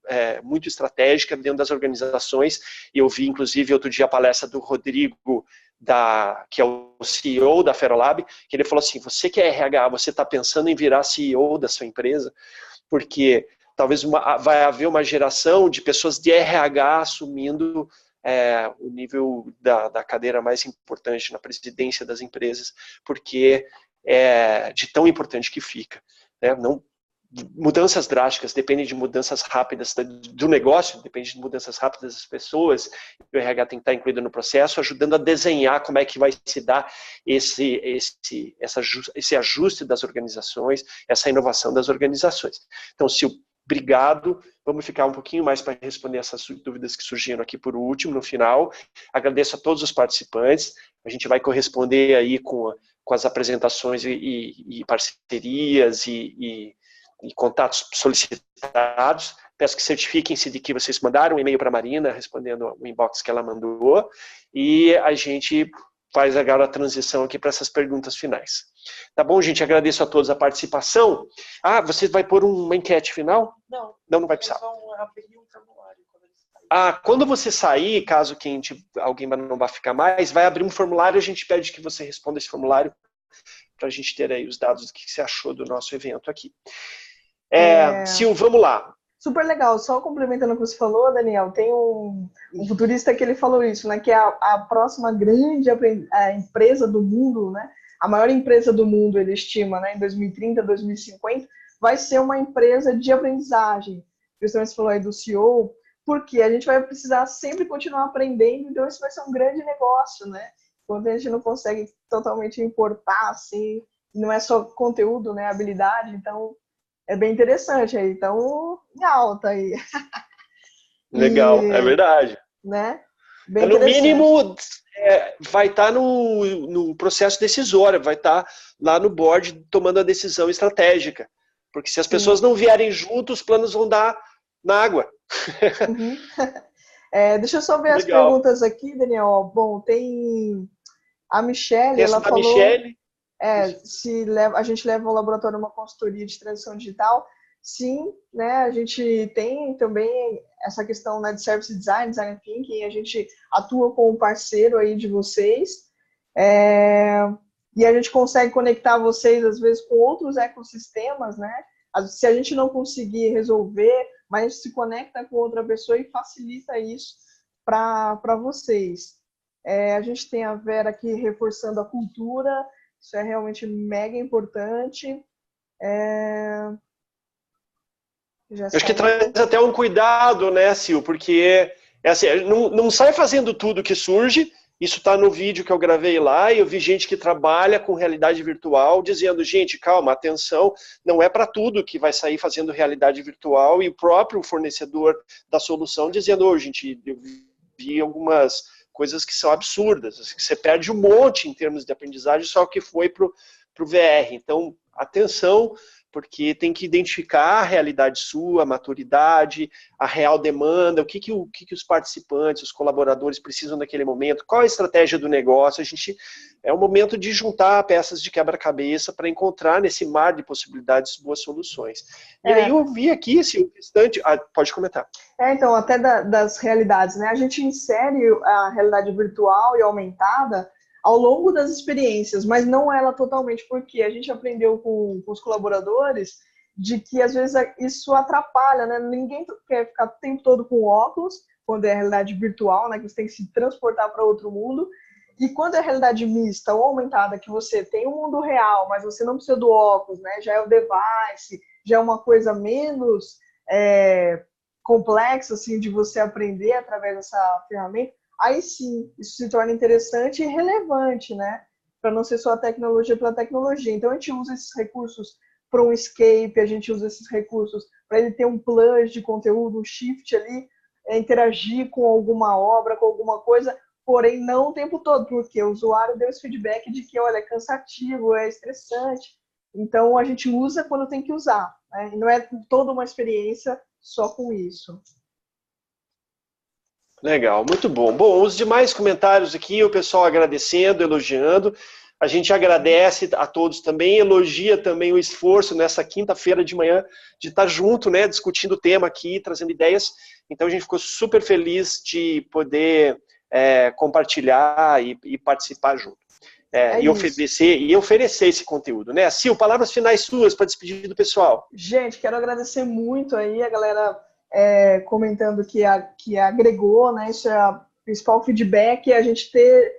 S3: estratégica dentro das organizações. E eu vi, inclusive, outro dia a palestra do Rodrigo, que é o CEO da Ferolab, que ele falou assim, você que é RH, você está pensando em virar CEO da sua empresa? Porque talvez vai haver uma geração de pessoas de RH assumindo o nível da cadeira mais importante na presidência das empresas, porque é de tão importante que fica. Né? Mudanças drásticas dependem de mudanças rápidas do negócio, depende de mudanças rápidas das pessoas, o RH tem que estar incluído no processo, ajudando a desenhar como é que vai se dar esse ajuste das organizações, essa inovação das organizações. Então, obrigado, vamos ficar um pouquinho mais para responder essas dúvidas que surgiram aqui por último, no final. Agradeço a todos os participantes, a gente vai corresponder aí com as apresentações e parcerias e contatos solicitados. Peço que certifiquem-se de que vocês mandaram um e-mail para a Marina, respondendo o inbox que ela mandou, e a gente faz agora a transição aqui para essas perguntas finais. Tá bom, gente? Agradeço a todos a participação. Você vai pôr uma enquete final? Não vai precisar.
S2: Eles vão abrir um formulário quando eles saírem.
S3: Quando você sair, caso alguém não vá ficar mais, vai abrir um formulário, a gente pede que você responda esse formulário para a gente ter aí os dados do que você achou do nosso evento aqui. Sil, vamos lá.
S1: Super legal. Só complementando o que você falou, Daniel, tem um futurista que ele falou isso, né? Que a próxima grande empresa do mundo, né? A maior empresa do mundo, ele estima, né? Em 2030, 2050, vai ser uma empresa de aprendizagem. Justamente você falou aí do CEO, porque a gente vai precisar sempre continuar aprendendo, então isso vai ser um grande negócio, né? Quando a gente não consegue totalmente importar, assim, não é só conteúdo, né? Habilidade, então é bem interessante aí, então em alta aí.
S3: Legal, é verdade.
S1: Né? Bem
S3: No mínimo, vai estar no processo decisório, vai estar lá no board tomando a decisão estratégica. Porque se as pessoas não vierem junto, os planos vão dar na água.
S1: Uhum. Deixa eu só ver as perguntas aqui, Daniel. Bom, tem a Michelle, ela falou...
S3: Michelle.
S1: Se a gente leva ao laboratório uma consultoria de transição digital, sim, né, a gente tem também essa questão, né, de service design, design thinking, a gente atua com um parceiro aí de vocês, e a gente consegue conectar vocês, às vezes, com outros ecossistemas, né, se a gente não conseguir resolver, mas a gente se conecta com outra pessoa e facilita isso para vocês. A gente tem a Vera aqui reforçando a cultura. Isso é realmente mega importante.
S3: Eu acho que traz até um cuidado, né, Sil? Porque assim, não sai fazendo tudo que surge. Isso está no vídeo que eu gravei lá, e eu vi gente que trabalha com realidade virtual dizendo, gente, calma, atenção, não é para tudo que vai sair fazendo realidade virtual, e o próprio fornecedor da solução dizendo, gente, eu vi algumas coisas que são absurdas, que você perde um monte em termos de aprendizagem só que foi para o VR. Então, atenção, porque tem que identificar a realidade sua, a maturidade, a real demanda, o que os participantes, os colaboradores precisam naquele momento, qual a estratégia do negócio. É um momento de juntar peças de quebra-cabeça para encontrar nesse mar de possibilidades boas soluções. E aí eu vi aqui, o restante... pode comentar.
S1: Então, até das realidades, né? A gente insere a realidade virtual e aumentada ao longo das experiências, mas não ela totalmente, porque a gente aprendeu com os colaboradores de que, às vezes, isso atrapalha, né? Ninguém quer ficar o tempo todo com óculos, quando é a realidade virtual, né? Que você tem que se transportar para outro mundo, E quando é realidade mista ou aumentada, que você tem o mundo real, mas você não precisa do óculos, né? Já é o device, já é uma coisa menos complexa, assim, de você aprender através dessa ferramenta, aí sim, isso se torna interessante e relevante, né? Para não ser só a tecnologia pela tecnologia. Então, a gente usa esses recursos para um escape, a gente usa esses recursos para ele ter um plus de conteúdo, um shift ali, interagir com alguma obra, com alguma coisa, porém não o tempo todo, porque o usuário deu esse feedback de que, olha, é cansativo, é estressante. Então, a gente usa quando tem que usar, né? E não é toda uma experiência só com isso.
S3: Legal, muito bom. Bom, os demais comentários aqui, o pessoal agradecendo, elogiando. A gente agradece a todos também, elogia também o esforço nessa quinta-feira de manhã de estar junto, né, discutindo o tema aqui, trazendo ideias. Então a gente ficou super feliz de poder compartilhar e participar junto. E oferecer esse conteúdo, né? Sil, palavras finais suas para despedir do pessoal.
S1: Gente, quero agradecer muito aí a galera comentando que agregou, né? Isso é o principal feedback, a gente ter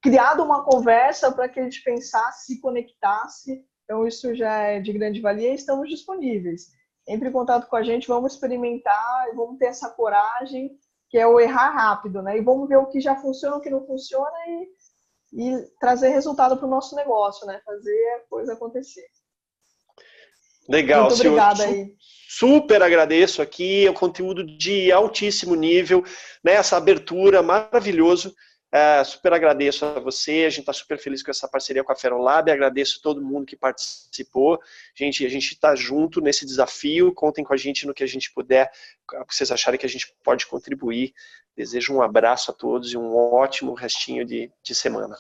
S1: criado uma conversa para que a gente pensasse, se conectasse. Então, isso já é de grande valia e estamos disponíveis. Entre em contato com a gente, vamos experimentar, vamos ter essa coragem, que é o errar rápido, né? E vamos ver o que já funciona, o que não funciona e trazer resultado para o nosso negócio, né? Fazer a coisa acontecer.
S3: Legal,
S1: muito obrigada aí.
S3: Super agradeço aqui, é um conteúdo de altíssimo nível, né, essa abertura, maravilhoso. Super agradeço a você, a gente está super feliz com essa parceria com a Ferolab, agradeço todo mundo que participou. Gente, a gente está junto nesse desafio, contem com a gente no que a gente puder, que vocês acharem que a gente pode contribuir. Desejo um abraço a todos e um ótimo restinho de semana.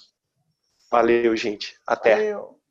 S3: Valeu, gente. Até.
S1: Valeu.